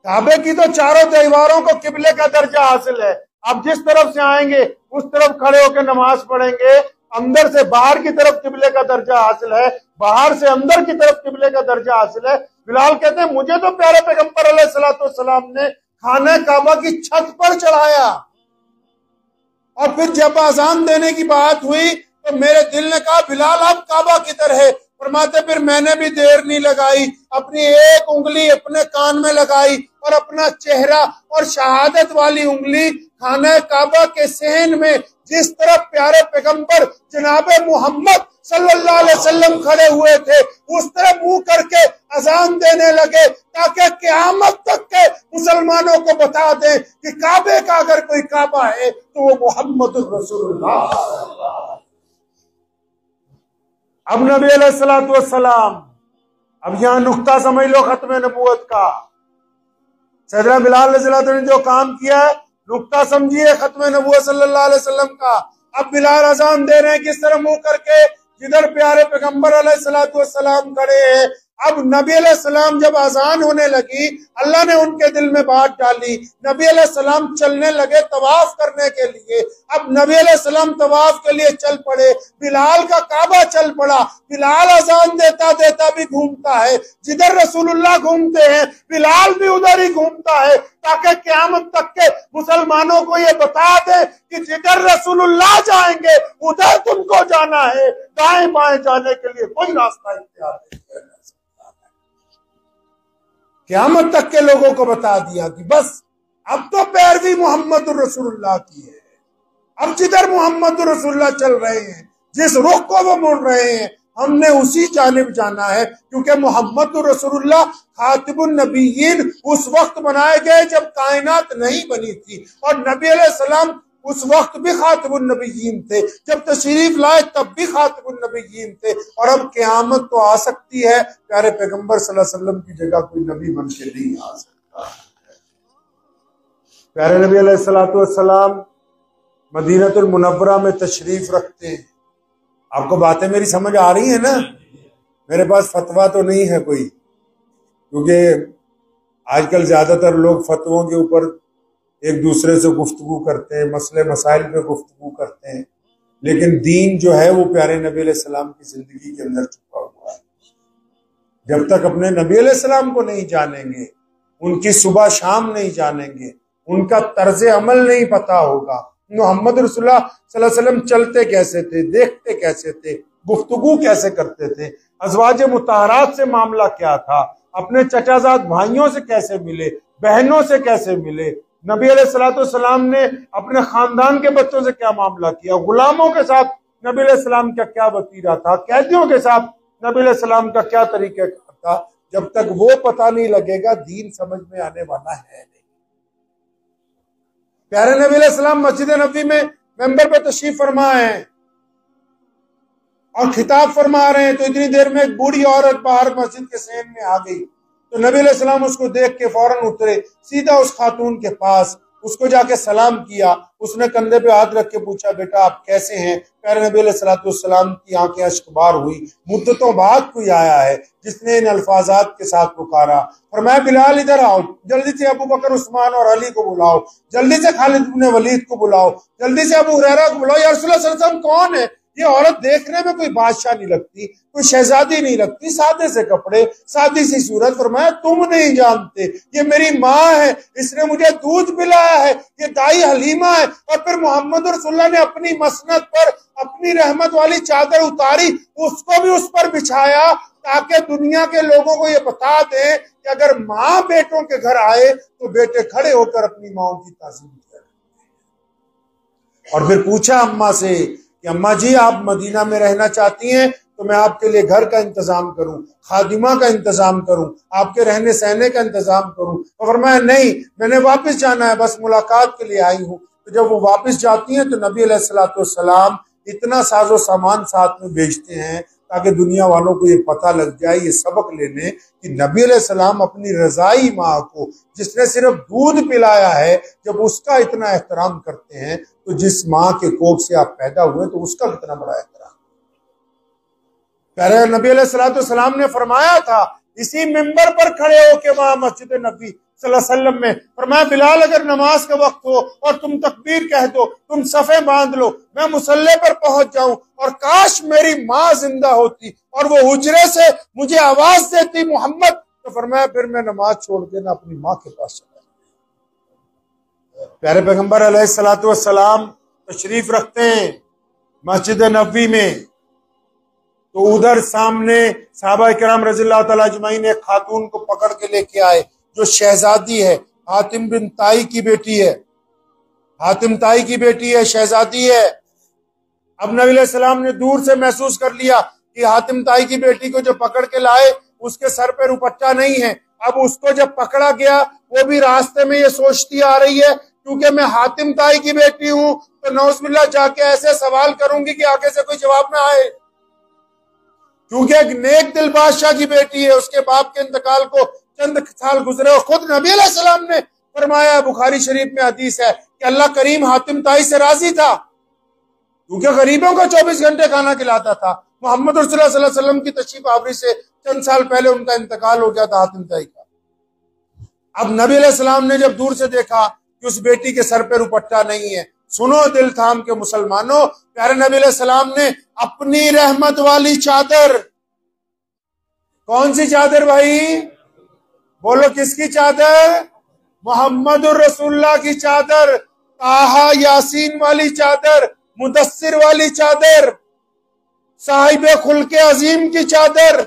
काबे की तो चारों दीवारों को किबले का दर्जा हासिल है। अब जिस तरफ से आएंगे उस तरफ खड़े होकर नमाज पढ़ेंगे। अंदर से बाहर की तरफ किबले का दर्जा हासिल है, बाहर से अंदर की तरफ किबले का दर्जा हासिल है। बिलाल कहते हैं मुझे तो प्यारे पैगंबर अलैहिस्सलाम ने खाने काबा की छत पर चढ़ाया, और फिर जब अजान देने की बात हुई तो मेरे दिल ने कहा बिलाल आप काबा किधर है? फरमाते फिर मैंने भी देर नहीं लगाई, अपनी एक उंगली अपने कान में लगाई और अपना चेहरा और शहादत वाली उंगली खाना काबा के सहन में जिस तरफ प्यारे पैगंबर जनाबे मोहम्मद सल्लल्लाहु अलैहि वसल्लम खड़े हुए थे उस तरफ मुंह करके अजान देने लगे, ताकि क़यामत तक के मुसलमानों को बता दें कि काबे का अगर कोई काबा है तो वो मोहम्मद रसूलुल्लाह। अब नबी अलैहिस्सलाम, अब यहां नुक्ता समझ लो खत्म नबूवत का। सैयदना बिलाल रज़ियल्लाहु ने जो काम किया है नुक्ता समझिए खत्म नबूवत सल्लल्लाहु अलैहि वसल्लम का। अब बिलाल अजान दे रहे हैं किस तरह मुंह करके, जिधर प्यारे पैगंबर अलैहिस्सलाम खड़े हैं। अब नबी अलैहिस्सलाम जब अजान होने लगी अल्लाह ने उनके दिल में बात डाली, नबी अलैहिस्सलाम चलने लगे तवाफ करने के लिए। अब नबी अलैहिस्सलाम तवाफ के लिए चल पड़े, बिलाल का काबा चल पड़ा। बिलाल अजान देता देता भी घूमता है, जिधर रसूलुल्लाह घूमते हैं बिलाल भी उधर ही घूमता है, ताकि क़यामत तक के मुसलमानों को ये बता दे कि जिधर रसूलुल्लाह जाएंगे उधर तुमको जाना है, दाएं बाएं जाने के लिए कोई रास्ता इख्तियार नहीं है। क़यामत तक के लोगों को बता दिया कि बस अब तो पैरवी मोहम्मद रसूलुल्लाह की है। अब जिधर मोहम्मद रसूलुल्लाह चल रहे हैं, जिस रुख को वो मुड़ रहे हैं, हमने उसी जानिब जाना है, क्योंकि मोहम्मद रसूलुल्लाह खातिबुन नबीयीन उस वक्त बनाए गए जब कायनात नहीं बनी थी, और नबी अलैहिस्सलाम उस वक्त भी खातिबुन नबीयीन थे, जब तशरीफ लाए तब भी खातिबुन नबीयीन थे। और अब क़यामत तो आ सकती है, प्यारे पैगंबर सल्लल्लाहु अलैहि वसल्लम की जगह कोई नबी बन के नहीं आ सकता। प्यारे नबी अलैहिस्सलाम मदीनतुल मुनव्वरा में तशरीफ रखते हैं। आपको बातें मेरी समझ आ रही है ना? मेरे पास फतवा तो नहीं है कोई, क्योंकि आजकल ज्यादातर लोग फतवों के ऊपर एक दूसरे से गुफ्तगू करते हैं, मसले मसाइल पे गुफ्तगू करते हैं, लेकिन दीन जो है वो प्यारे नबी अलैहिस्सलाम की जिंदगी के अंदर छुपा हुआ है। जब तक अपने नबी अलैहिस्सलाम को नहीं जानेंगे, उनकी सुबह शाम नहीं जानेंगे, उनका तर्ज अमल नहीं पता होगा, मोहम्मद रसूलुल्लाह सल्लल्लाहु अलैहि वसल्लम चलते कैसे थे, देखते कैसे थे, गुफ्तगू कैसे करते थे, अज़वाज मुतहरात से मामला क्या था, अपने चचाजाद भाइयों से कैसे मिले, बहनों से कैसे मिले, नबी अलैहिस्सलाम ने अपने खानदान के बच्चों से क्या मामला किया, गुलामों के साथ नबी अलैहिस्सलाम का क्या वतीरा था, कैदियों के साथ नबी अलैहिस्सलाम का क्या तरीका था, जब तक वो पता नहीं लगेगा दीन समझ में आने वाला है नहीं। प्यारे नबी अलैहिस्सलाम मस्जिद नबवी में मेंबर पे तशरीफ फरमा है और खिताब फरमा रहे हैं, तो इतनी देर में एक बूढ़ी औरत बाहर मस्जिद के सहन में आ गई। तो नबी अलैहिस्सलाम उसको देख के फौरन उतरे, सीधा उस खातून के पास, उसको जाके सलाम किया। उसने कंधे पे हाथ रख के पूछा, बेटा आप कैसे हैं? प्यारे नबी अलैहिस्सलाम की आंखें अश्कबार हुई। मुद्दतों बाद कोई आया है जिसने इन अल्फाजात के साथ पुकारा, फरमाया बिलाल इधर आओ, जल्दी से अबू बकर उस्मान और अली को बुलाओ, जल्दी से खालिद इब्न वलीद को बुलाओ, जल्दी से अबू हुरैरा को बुलाओ। या रसूलुल्लाह सल्लल्लाहु अलैहि वसल्लम कौन है? ये औरत देखने में कोई बादशाह नहीं लगती, कोई शहजादी नहीं लगती, सादे से कपड़े, सादी सी सूरत। फरमाया तुम नहीं जानते, ये मेरी माँ है, इसने मुझे दूध पिलाया है, ये दाई हलीमा है। और फिर मोहम्मद रसूलुल्लाह ने अपनी मसनद पर अपनी रहमत वाली चादर उतारी, उसको भी उस पर बिछाया, ताकि दुनिया के लोगों को ये बता दें कि अगर माँ बेटों के घर आए तो बेटे खड़े होकर अपनी माओ की ताज़ीम करें। और फिर पूछा अम्मा से कि अम्मा जी आप मदीना में रहना चाहती हैं तो मैं आपके लिए घर का इंतजाम करूं, खादिमा का इंतजाम करूं, आपके रहने सहने का इंतजाम करूं। तो फरमाया नहीं, मैंने वापस जाना है, बस मुलाकात के लिए आई हूं। तो जब वो वापस जाती हैं तो नबी अलैहिस्सलाम इतना साजो सामान साथ में भेजते हैं, ताकि दुनिया वालों को ये पता लग जाए, ये सबक लेने कि नबी अलैहिस्सलाम अपनी रजाई माँ को जिसने सिर्फ दूध पिलाया है, जब उसका इतना एहतराम करते हैं तो जिस माँ के कोख से आप पैदा हुए तो उसका कितना बड़ा एहतराम। प्यारे नबी अलैहिस्सलाम ने फरमाया था इसी मिंबर पर खड़े होके वहां मस्जिद नबी सल्लल्लाहु अलैहि वसल्लम में, फरमाया बिलाल अगर नमाज का वक्त हो और तुम तकबीर कह दो, तुम सफे बांध लो, मैं मुसल्ले पर पहुंच जाऊं और काश मेरी माँ जिंदा होती और वो हुजरे से मुझे आवाज देती मोहम्मद, तो फरमाया फिर मैं नमाज छोड़ के ना अपनी माँ के पास चला। प्यारे पैगंबर अलैहिस्सलातु वस्सलाम तशरीफ रखते हैं मस्जिद नबवी में, तो उधर सामने सहाबा किराम रज़ियल्लाहु तआला अजमईन एक खातून को पकड़ के लेके आए जो शहजादी है, हातिम बिन ताई की बेटी है, हातिम ताई की बेटी है, शहजादी है। अब नबी अलैहिस्सलाम ने दूर से महसूस कर लिया कि हातिम ताई की बेटी को जो पकड़ के लाए उसके सर पे रुपट्टा नहीं है। अब उसको जब पकड़ा गया वो भी रास्ते में ये सोचती आ रही है क्योंकि मैं हातिम ताई की बेटी हूं तो नौज़ुबिल्लाह जाके ऐसे सवाल करूंगी कि आगे से कोई जवाब ना आए, क्योंकि एक नेक दिल बादशाह की बेटी है, उसके बाप के इंतकाल को चंद साल गुजरे और खुद नबी अलैहिस्सलाम ने फरमाया, बुखारी शरीफ में हदीस है कि अल्लाह करीम हातिम ताई से राजी था क्योंकि गरीबों को 24 घंटे खाना खिलाता था। मोहम्मद रसूलुल्लाह सल्लल्लाहु अलैहि वसल्लम की तशरीफ आवरी से चंद साल पहले उनका इंतकाल हो गया था हातिम ताई का। अब नबी अलैहिस्सलाम ने जब दूर से देखा कि उस बेटी के सर पे रुपट्टा नहीं है, सुनो दिल थाम के मुसलमानों, प्यारे नबी अलैहिस्सलाम ने अपनी रहमत वाली चादर, कौन सी चादर भाई बोलो, किसकी चादर? मोहम्मदुर रसूलुल्लाह की चादर, ताहा यासीन वाली चादर, मुदस्सिर वाली चादर, साहिबे खुल्के अजीम की चादर,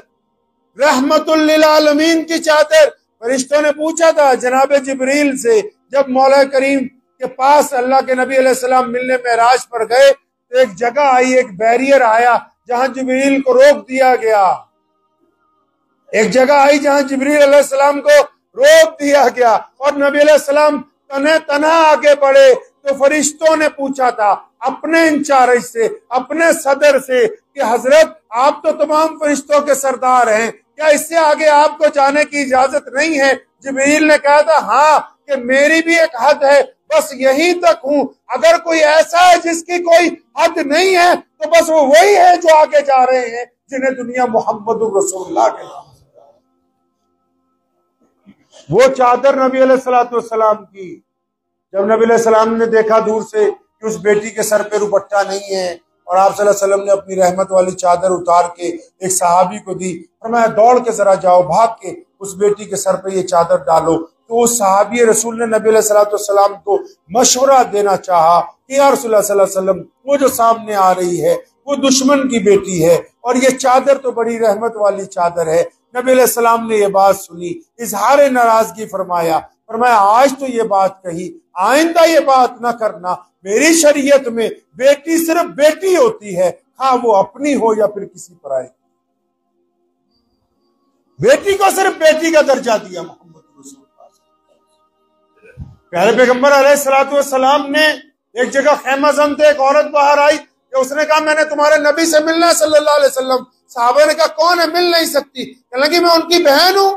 रहमतुल लिल आलमीन की चादर। फरिश्तों ने पूछा था जनाब जिब्रील से, जब मौला करीम के पास अल्लाह के नबी अलैहिस्सलाम मिलने मेराज पर गए तो एक जगह आई, एक बैरियर आया जहां जिब्रील को रोक दिया गया, एक जगह आई जहां जिब्रील अलैहिस्सलाम को रोक दिया गया और नबी अलैहिस्सलाम तने तना आगे बढ़े तो फरिश्तों ने पूछा था अपने इंचार्ज से, अपने सदर से कि हजरत आप तो तमाम फरिश्तों के सरदार हैं, क्या इससे आगे आपको जाने की इजाजत नहीं है? जिब्रील ने कहा था हाँ, कि मेरी भी एक हद है, बस यहीं तक हूं, अगर कोई ऐसा है जिसकी कोई हद नहीं है तो बस वो वही है जो आगे जा रहे हैं जिन्हें दुनिया मोहम्मद रसूलुल्लाह के नाम से। वो चादर नबी अलैहिस्सलातु वस्सलाम की, जब नबी अलैहिस्सलाम ने देखा दूर से कि उस बेटी के सर पे रुपट्टा नहीं है और आप सल्लल्लाहु अलैहि वसल्लम ने अपनी रहमत वाली चादर उतार के एक सहाबी को दी, फरमाया दौड़ के जरा जाओ, भाग के उस बेटी के सर पे ये चादर डालो। तो उस सहाबी रसूल ने नबी अलैहिस्सलातु वस्सलाम को मशवरा देना चाहा कि या रसूलुल्लाह सल्लल्लाहु अलैहि वसल्लम, वो जो सामने आ रही है वो दुश्मन की बेटी है और ये चादर तो बड़ी रहमत वाली चादर है। नबी अलैहिस्सलाम ने ये बात सुनी, इजहार नाराजगी फरमाया, फरमाया आज तो ये बात कही, आइंदा ये बात ना करना, मेरी शरीयत में बेटी सिर्फ बेटी होती है, हाँ वो अपनी हो या फिर किसी पर आए, बेटी को सिर्फ बेटी का दर्जा दिया मोहम्मद रसूलुल्लाह। प्यारे पैगंबर अलैहिस्सलातु वस्सलाम ने एक जगह खेमा जन थे, एक औरत बाहर आई कि उसने कहा मैंने तुम्हारे नबी से मिलना है सल्लल्लाहु अलैहि वसल्लम। साहबा ने कहा कौन है, मिल नहीं सकती, कहने लगी मैं उनकी बहन हूं।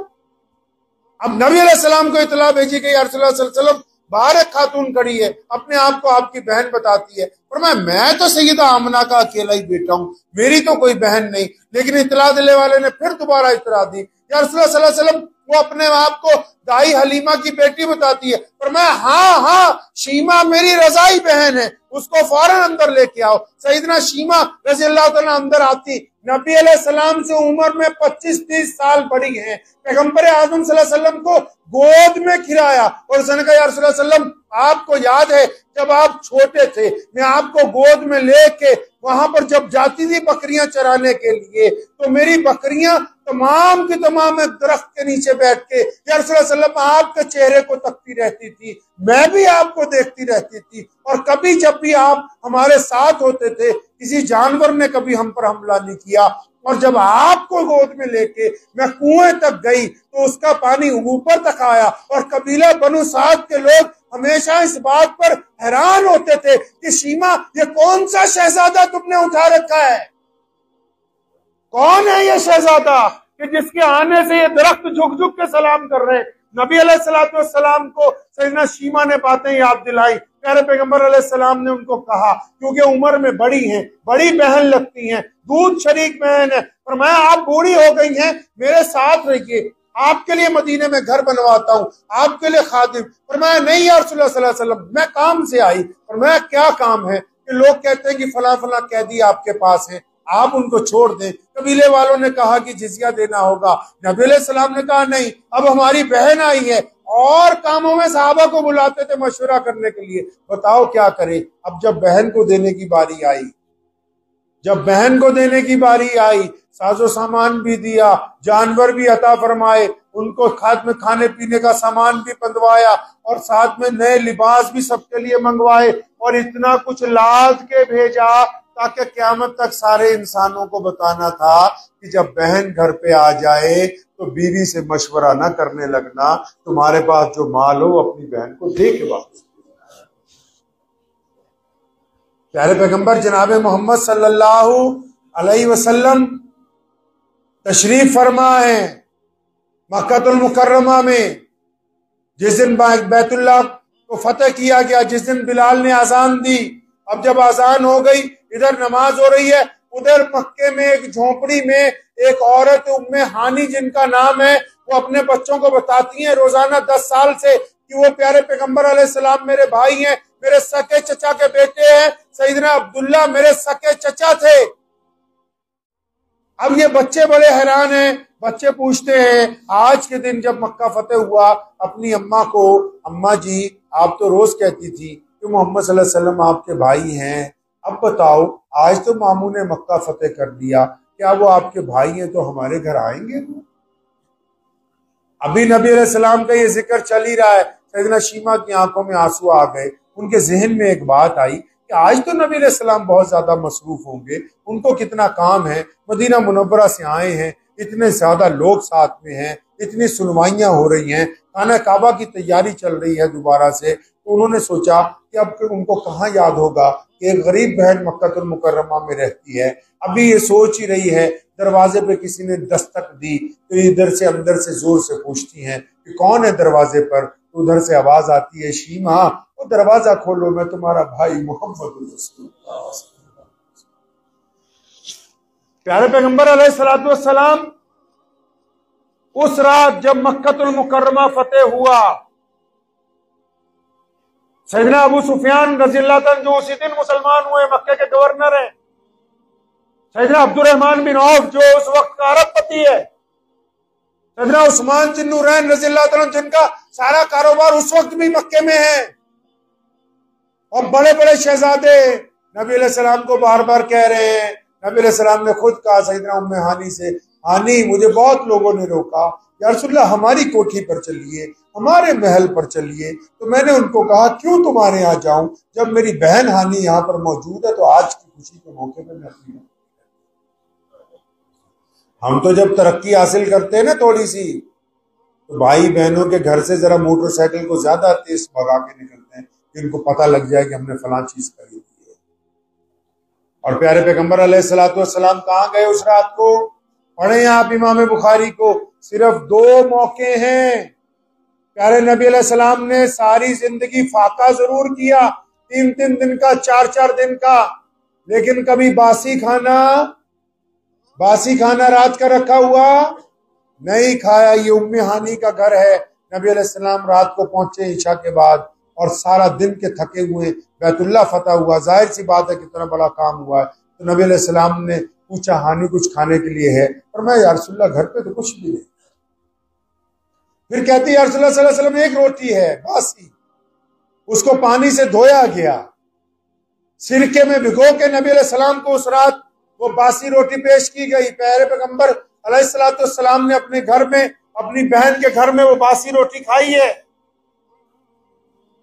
अब नबी अलैहिस्सलाम को इतला भेजी गई रसूलुल्लाह सल्लल्लाहु अलैहि वसल्लम बाहर एक खातून खड़ी है, अपने आप को आपकी बहन बताती है, पर मैं तो सैयदा आमना का अकेला ही बेटा हूं, मेरी तो कोई बहन नहीं। लेकिन इतला देने वाले ने फिर दोबारा इतला दी, या रसूलुल्लाह सल्लल्लाहु अलैहि वसल्लम वो अपने आप को दाई हलीमा की बेटी बताती है, पर हाँ शीमा मेरी रजाई बहन है, उसको फौरन अंदर लेके आओ। सईदना शीमा रज़ी अल्लाह तआला अंदर आती, नबी अलैहिस्सलाम से उम्र में 25-30 साल बड़ी हैं, पैगंबर आज़म सल्लल्लाहु अलैहि वसल्लम को गोद में खिलाया और उसने कहा या रसूलुल्लाह सल्लल्लाहु अलैहि वसल्लम आपको याद है जब आप छोटे थे मैं आपको गोद में लेके वहां पर जब जाती थी बकरियां चराने के लिए तो मेरी बकरियां तमाम की तमाम एक दरख्त के नीचे बैठ के या रसूलुल्लाह सल्लल्लाहु अलैहि वसल्लम आपके चेहरे को तकती रहती थी, मैं भी आपको देखती रहती थी और कभी जब भी आप हमारे साथ होते थे किसी जानवर ने कभी हम पर हमला नहीं किया और जब आपको गोद में लेके मैं कुएं तक गई तो उसका पानी ऊपर तक आया और कबीला बनु साद के लोग हमेशा इस बात पर हैरान होते थे कि शीमा ये कौन सा शहजादा तुमने उठा रखा है, कौन है ये शहजादा कि जिसके आने से ये दरख्त झुक झुक के सलाम कर रहे हैं। नबी अलैहिस्सलाम को सैयदना शीमा ने बातें याद दिलाई। प्यारे पैगंबर अलैहिस्सलाम ने उनको कहा, क्योंकि उम्र में बड़ी हैं, बड़ी बहन लगती हैं, दूध शरीक बहन है, फरमाया आप बूढ़ी हो गई हैं, मेरे साथ रहिए, आपके लिए मदीने में घर बनवाता हूँ, आपके लिए खादिम। फरमाया नहीं या रसूलुल्लाह सल्लल्लाहु अलैहि वसल्लम, मैं काम से आई। फरमाया क्या काम है? कि लोग कहते हैं कि फला फला कैदी आपके पास है, आप उनको छोड़ दें। कबीले वालों ने कहा कि जिजिया देना होगा। नबी अलैहि सलाम ने कहा नहीं, अब हमारी बहन आई है, और कामों में सहाबा को बुलाते थे मशवरा करने के लिए, बताओ क्या करें। अब जब बहन को देने की बारी आई, जब बहन को देने की बारी आई, साजो सामान भी दिया, जानवर भी अता फरमाए, उनको खाद में खाने पीने का सामान भी बंधवाया, और साथ में नए लिबास भी सबके लिए मंगवाए, और इतना कुछ लाद के भेजा ताकि क्यामत तक सारे इंसानों को बताना था कि जब बहन घर पे आ जाए तो बीवी से मशवरा न करने लगना, तुम्हारे पास जो माल हो अपनी बहन को दे के वापस। प्यारे पैगंबर जनाब मोहम्मद सल्लल्लाहु अलैहि वसल्लम तशरीफ फरमा है मक्कातुल मुकर्रमा में। जिस दिन बैतुल्लाह को फतेह किया गया, जिस दिन बिलाल ने आजान दी, अब जब आजान हो गई, इधर नमाज हो रही है, उधर मक्के में एक झोपड़ी में एक औरत उम्मे हानी जिनका नाम है, वो अपने बच्चों को बताती हैं रोजाना 10 साल से कि वो प्यारे पैगंबर अलैहिस्सलाम मेरे भाई हैं, मेरे सके चचा के बेटे हैं, सईदना अब्दुल्ला मेरे सके चचा थे। अब ये बच्चे बड़े हैरान हैं, बच्चे पूछते हैं आज के दिन जब मक्का फतेह हुआ, अपनी अम्मा को, अम्मा जी आप तो रोज कहती थी कि मोहम्मद सल्लल्लाहु अलैहि वसल्लम आपके भाई हैं, अब बताओ आज तो मामू ने मक्का फतेह कर दिया, क्या वो आपके भाई हैं तो हमारे घर आएंगे? अभी नबी अलैहि सलाम का ये जिक्र चल ही रहा है, सैयदना शीमा की आंखों में आंसू आ गए। उनके जहन में एक बात आई कि आज तो नबी अलैहि सलाम बहुत ज्यादा मसरूफ होंगे, उनको कितना काम है, मदीना मुनव्वरा से आए हैं, इतने ज्यादा लोग साथ में हैं, इतनी सुनवाइयां हो रही हैं, खाना काबा की तैयारी चल रही है दोबारा से। तो उन्होंने सोचा कि अब उनको कहाँ याद होगा कि एक गरीब बहन मक्कातुल मुकर्रमा में रहती है। अभी ये सोच ही रही है, दरवाजे पे किसी ने दस्तक दी तो इधर से अंदर से जोर से पूछती हैं कि कौन है दरवाजे पर। तो उधर से आवाज आती है, शीमा वो दरवाजा खोलो, मैं तुम्हारा भाई मोहम्मद रसूलुल्लाह। प्यारे पैगंबर अलैहिस्सलातु वस्सलाम उस रात जब मक्कातुल मुकर्रमा फतेह हुआ, सैयदना अबू सुफियान रज़ियल्लाहु अन्हु जो उसी दिन मुसलमान हुए, मक्के के गवर्नर हैं, सैयदना अब्दुर्रहमान बिन औफ जो उस वक्त का अरबपति है, सैयदना उस्मान जिन्नुरैन रज़ियल्लाहु अन्हु जिनका सारा कारोबार उस वक्त भी मक्के में है, और बड़े बड़े शहजादे नबी अलैहि सलाम को बार बार कह रहे हैं। नबी अलैहि सलाम ने खुद कहा सैयदना उम्मे हानी से, हानी मुझे बहुत लोगों ने रोका, या रसूलल्लाह हमारी कोठी पर चलिए, हमारे महल पर चलिए। तो मैंने उनको कहा क्यों तुम्हारे यहाँ जाऊं, जब मेरी बहन हानी यहाँ पर मौजूद है तो आज की खुशी के मौके पर मैं अपनी। हम तो जब तरक्की हासिल करते हैं ना थोड़ी सी, तो भाई बहनों के घर से जरा मोटरसाइकिल को ज्यादा तेज भगा के निकलते हैं कि इनको पता लग जाए कि हमने फलां चीज खरीदी है। और प्यारे पैगंबर अलैहिस्सलातु वस्सलाम कहाँ गए उस रात को? पढ़े आप इमाम बुखारी को, सिर्फ 2 मौके हैं। प्यारे नबी अलैहि सलाम ने सारी जिंदगी फाका जरूर किया, 3-3 दिन का, 4-4 दिन का, लेकिन कभी बासी खाना रात का रखा हुआ नहीं खाया। ये उम्मे हानी का घर है। नबी अलैहि सलाम रात को पहुंचे इशा के बाद, और सारा दिन के थके हुए, बैतुल्लाह फतह हुआ, जाहिर सी बात है कितना बड़ा काम हुआ है। तो नबी अलैहि सलाम ने पूछा हानि कुछ खाने के लिए है? और मैं या रसूलल्लाह घर पे तो कुछ भी नहीं। फिर कहती है या रसूलल्लाह सल्लल्लाहु अलैहि वसल्लम एक रोटी है बासी, उसको पानी से धोया गया, सिरके में भिगो के नबी अलैहि सलाम को उस रात वो बासी रोटी पेश की गई। प्यारे पैगंबर अलैहिस्सलातु वस्सलाम ने अपने घर में, अपनी बहन के घर में वो बासी रोटी खाई है।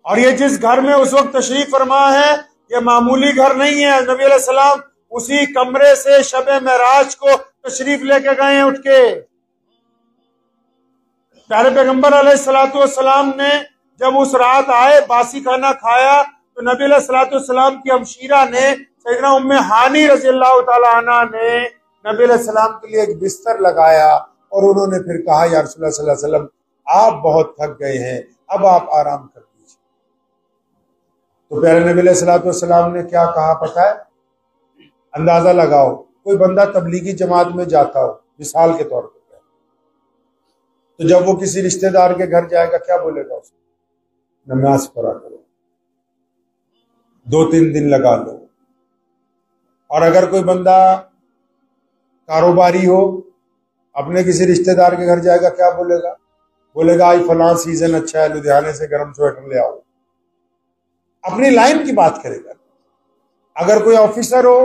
और ये जिस घर में उस वक्त तशरीफ फरमा है, ये मामूली घर नहीं है। नबी अलैहि सलाम उसी कमरे से शबे मेराज को तशरीफ लेके गए हैं उठ के। प्यारे पैगंबर अलैहिस्सलातु वस्सलाम ने जब उस रात आए, बासी खाना खाया, तो नबी अलैहिस्सलातु वस्सलाम की हमशीरा ने, सैयदना उम्मे हानी रज़ियल्लाहु ताला अन्हा ने नबी अलैहिस्सलाम के लिए एक बिस्तर लगाया और उन्होंने फिर कहा, या रसूलुल्लाह सल्लल्लाहु अलैहि वसल्लम, आप बहुत थक गए हैं, अब आप आराम कर लीजिए। तो प्यारे नबी अलैहिस्सलातु वस्सलाम ने क्या कहा पता है? अंदाजा लगाओ, कोई बंदा तबलीगी जमात में जाता हो, मिसाल के तौर पर, तो जब वो किसी रिश्तेदार के घर जाएगा क्या बोलेगा उसको? नमाज पढ़ा करो, 2-3 दिन लगा लो। और अगर कोई बंदा कारोबारी हो, अपने किसी रिश्तेदार के घर जाएगा, क्या बोलेगा? बोलेगा आज फलां सीजन अच्छा है, लुधियाने से गर्म स्वेटर ले आओ। अपनी लाइन की बात करेगा। अगर कोई ऑफिसर हो,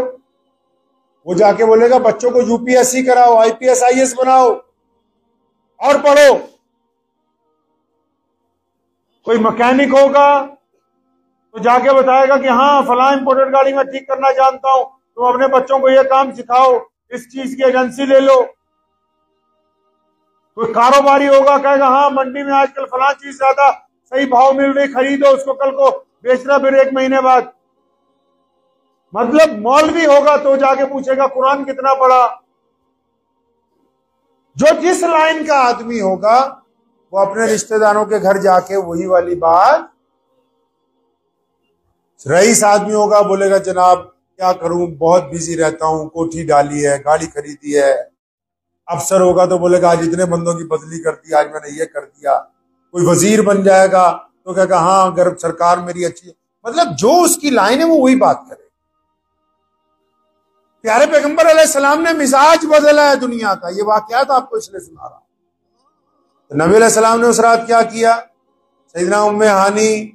वो जाके बोलेगा बच्चों को यूपीएससी कराओ, आईपीएस आईएएस बनाओ और पढ़ो। कोई मैकेनिक होगा तो जाके बताएगा कि हाँ फलां इंपोर्टेड गाड़ी में ठीक करना जानता हूं, तुम अपने बच्चों को ये काम सिखाओ, इस चीज की एजेंसी ले लो। कोई कारोबारी होगा, कहेगा हाँ मंडी में आजकल फलां चीज ज्यादा सही भाव मिल रही, खरीदो उसको, कल को बेचना फिर 1 महीने बाद। मतलब मौलवी होगा तो जाके पूछेगा कुरान कितना पढ़ा। जो जिस लाइन का आदमी होगा वो अपने रिश्तेदारों के घर जाके वही वाली बात। रईस आदमी होगा, बोलेगा जनाब क्या करूं, बहुत बिजी रहता हूं, कोठी डाली है, गाड़ी खरीदी है। अफसर होगा तो बोलेगा आज इतने बंदों की बदली कर दी, आज मैंने ये कर दिया। कोई वजीर बन जाएगा तो कहेगा हाँ अगर सरकार मेरी अच्छी है। मतलब जो उसकी लाइन है वो वही बात करे। प्यारे पैगंबर अलैहिस्सलाम ने मिजाज बदला है दुनिया का। ये वाकयात आपको इसलिए सुना रहा हूं। तो नबी अलैहिस्सलाम ने उस रात क्या किया? सैयदना उम्मे हानी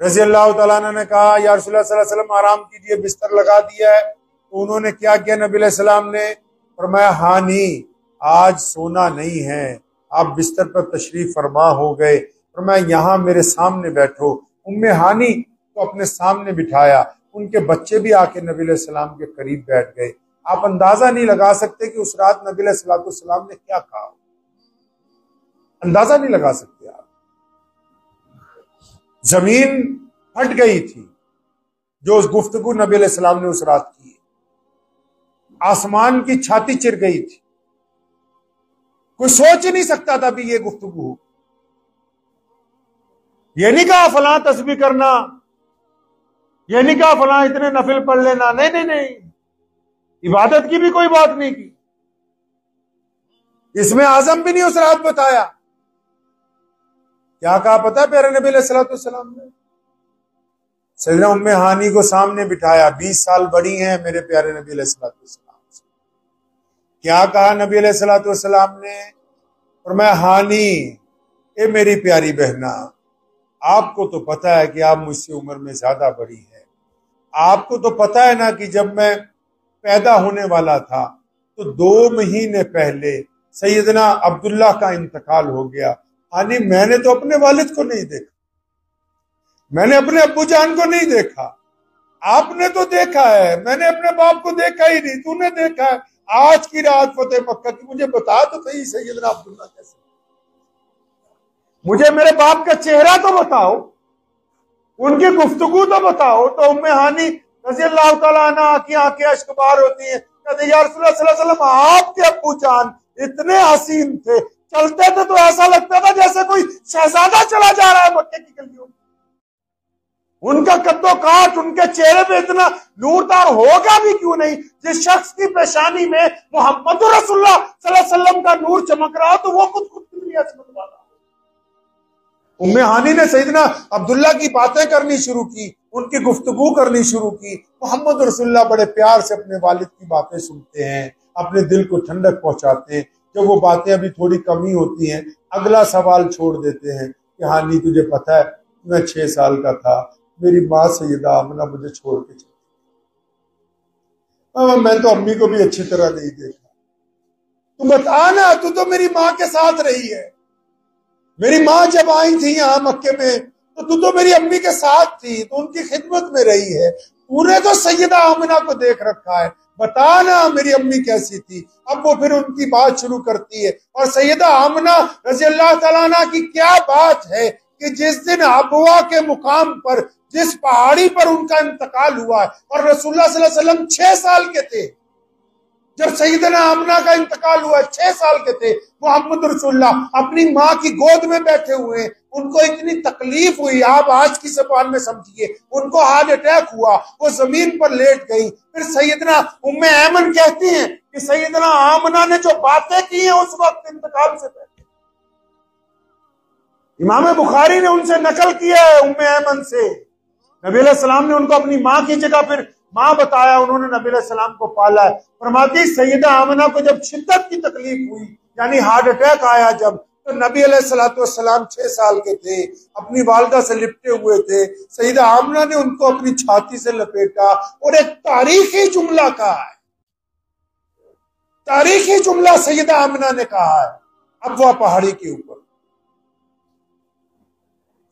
रज़ी अल्लाह तआला अन्हा ने कहा या रसूलुल्लाह सल्लल्लाहु अलैहि वसल्लम आराम कीजिए, बिस्तर लगा दिया है। तो उन्होंने क्या किया? नबी अलैहिस्सलाम ने फरमाया हानी आज सोना नहीं है, आप बिस्तर पर तशरीफ फरमा हो गए। फरमाया यहाँ मेरे सामने बैठो। उम्मे हानी को अपने सामने बिठाया, उनके बच्चे भी आके नबी अलैहिस्सलाम के करीब बैठ गए। आप अंदाजा नहीं लगा सकते कि उस रात नबी अलैहिस्सलाम ने क्या कहा, अंदाजा नहीं लगा सकते आप। जमीन फट गई थी जो उस गुफ्तगू नबी अलैहिस्सलाम ने उस रात की। आसमान की छाती चिर गई थी, कोई सोच ही नहीं सकता था भी ये गुफ्तगू हो। ये नहीं कहा फलां तस्बीह करना, ये नहीं कहा फलां इतने नफिल पढ़ लेना, नहीं नहीं नहीं, इबादत की भी कोई बात नहीं की। इसमें आजम भी नहीं उस रात बताया। क्या कहा पता है प्यारे नबी अलैहिस्सलाम ने? सैयदना उम्मे हानी को सामने बिठाया, 20 साल बड़ी हैं मेरे प्यारे नबी अलैहिस्सलाम से। क्या कहा नबी अलैहिस्सलाम ने? फरमाया हानी ए मेरी प्यारी बहना, आपको तो पता है कि आप मुझसे उम्र में ज्यादा बड़ी है। आपको तो पता है ना कि जब मैं पैदा होने वाला था तो 2 महीने पहले सैयदना अब्दुल्लाह का इंतकाल हो गया। हानी मैंने तो अपने वालिद को नहीं देखा, मैंने अपने अब्बू जान को नहीं देखा। आपने तो देखा है, मैंने अपने बाप को देखा ही नहीं, तूने देखा है। आज की रात फतेह मक्का की मुझे बता तो सही सैयदना अब्दुल्लाह कैसे, मुझे मेरे बाप का चेहरा तो बताओ, उनकी गुफ्तगू तो बताओ। तो उम्मे हानी रज़ी अल्लाह तआला अन्हा की आंखें अश्कबार होती हैं, कहते या रसूलुल्लाह सल्लल्लाहु अलैहि वसल्लम आपके अब्बू जान इतने हसीन थे, चलते थे तो ऐसा लगता था जैसे कोई शहजादा चला जा रहा है मक्के की गलियों में। उनका कद्दो काट, उनके चेहरे पे इतना नूरदार होगा भी क्यों नहीं। जिस शख्स की पेशानी में मोहम्मद रसूलुल्लाह सल्लल्लाहु अलैहि वसल्लम का नूर चमक रहा तो वो खुद दुनिया से बता रहा। उम्मे हानी ने सैयदना अब्दुल्ला की बातें करनी शुरू की, उनकी गुफ्तगू करनी शुरू की। मोहम्मद रसूलुल्लाह बड़े प्यार से अपने वालिद की बातें सुनते हैं, अपने दिल को ठंडक पहुंचाते हैं। जब वो बातें अभी थोड़ी कमी होती हैं, अगला सवाल छोड़ देते हैं कि हानी तुझे पता है मैं 6 साल का था, मेरी माँ सैयदा आमना मुझे छोड़ के चली। मैं तो अम्मी को भी अच्छी तरह नहीं देखा। तू बता ना, तू तो मेरी माँ के साथ रही है। मेरी माँ जब आई थी यहाँ मक्के में तो तू तो मेरी अम्मी के साथ थी, तो उनकी खिदमत में रही है। तूने तो सैयदा आमना को देख रखा है, बता ना मेरी अम्मी कैसी थी। अब वो फिर उनकी बात शुरू करती है। और सैयदा आमना रज़ी अल्लाह तआला अन्हा की क्या बात है कि जिस दिन अबवा के मुकाम पर, जिस पहाड़ी पर उनका इंतकाल हुआ है और रसूलुल्लाह सल्लल्लाहु अलैहि वसल्लम 6 साल के थे, जब सैयदना आमना का इंतकाल हुआ, 6 साल के थे, मोहम्मद रसूलुल्लाह अपनी माँ की गोद में बैठे हुए, उनको इतनी तकलीफ हुई, आप आज की ज़बान में समझिए, उनको हार्ट अटैक हुआ, वो जमीन पर लेट गई। फिर सैयदना उम्मे ऐमन कहती हैं कि सैयदना आमना ने जो बातें की हैं उस वक्त इंतकाल से पहले, इमाम बुखारी ने उनसे नकल किया है उम्मे ऐमन से। नबी अलैहि सलाम ने उनको अपनी माँ की जगह फिर माँ बताया, उन्होंने नबी अलैहि सलाम को पाला है। फरमाती सैयदा आमना को जब शिद्दत की तकलीफ हुई, यानी हार्ट अटैक आया जब, तो नबी अलैहिस्सलाम 6 साल के थे, अपनी वालिदा से लिपटे हुए थे, सैयदा आमना ने उनको अपनी छाती से लपेटा और एक तारीखी जुमला कहा है, तारीखी जुमला सैयदा आमना ने कहा है। अब वह पहाड़ी के ऊपर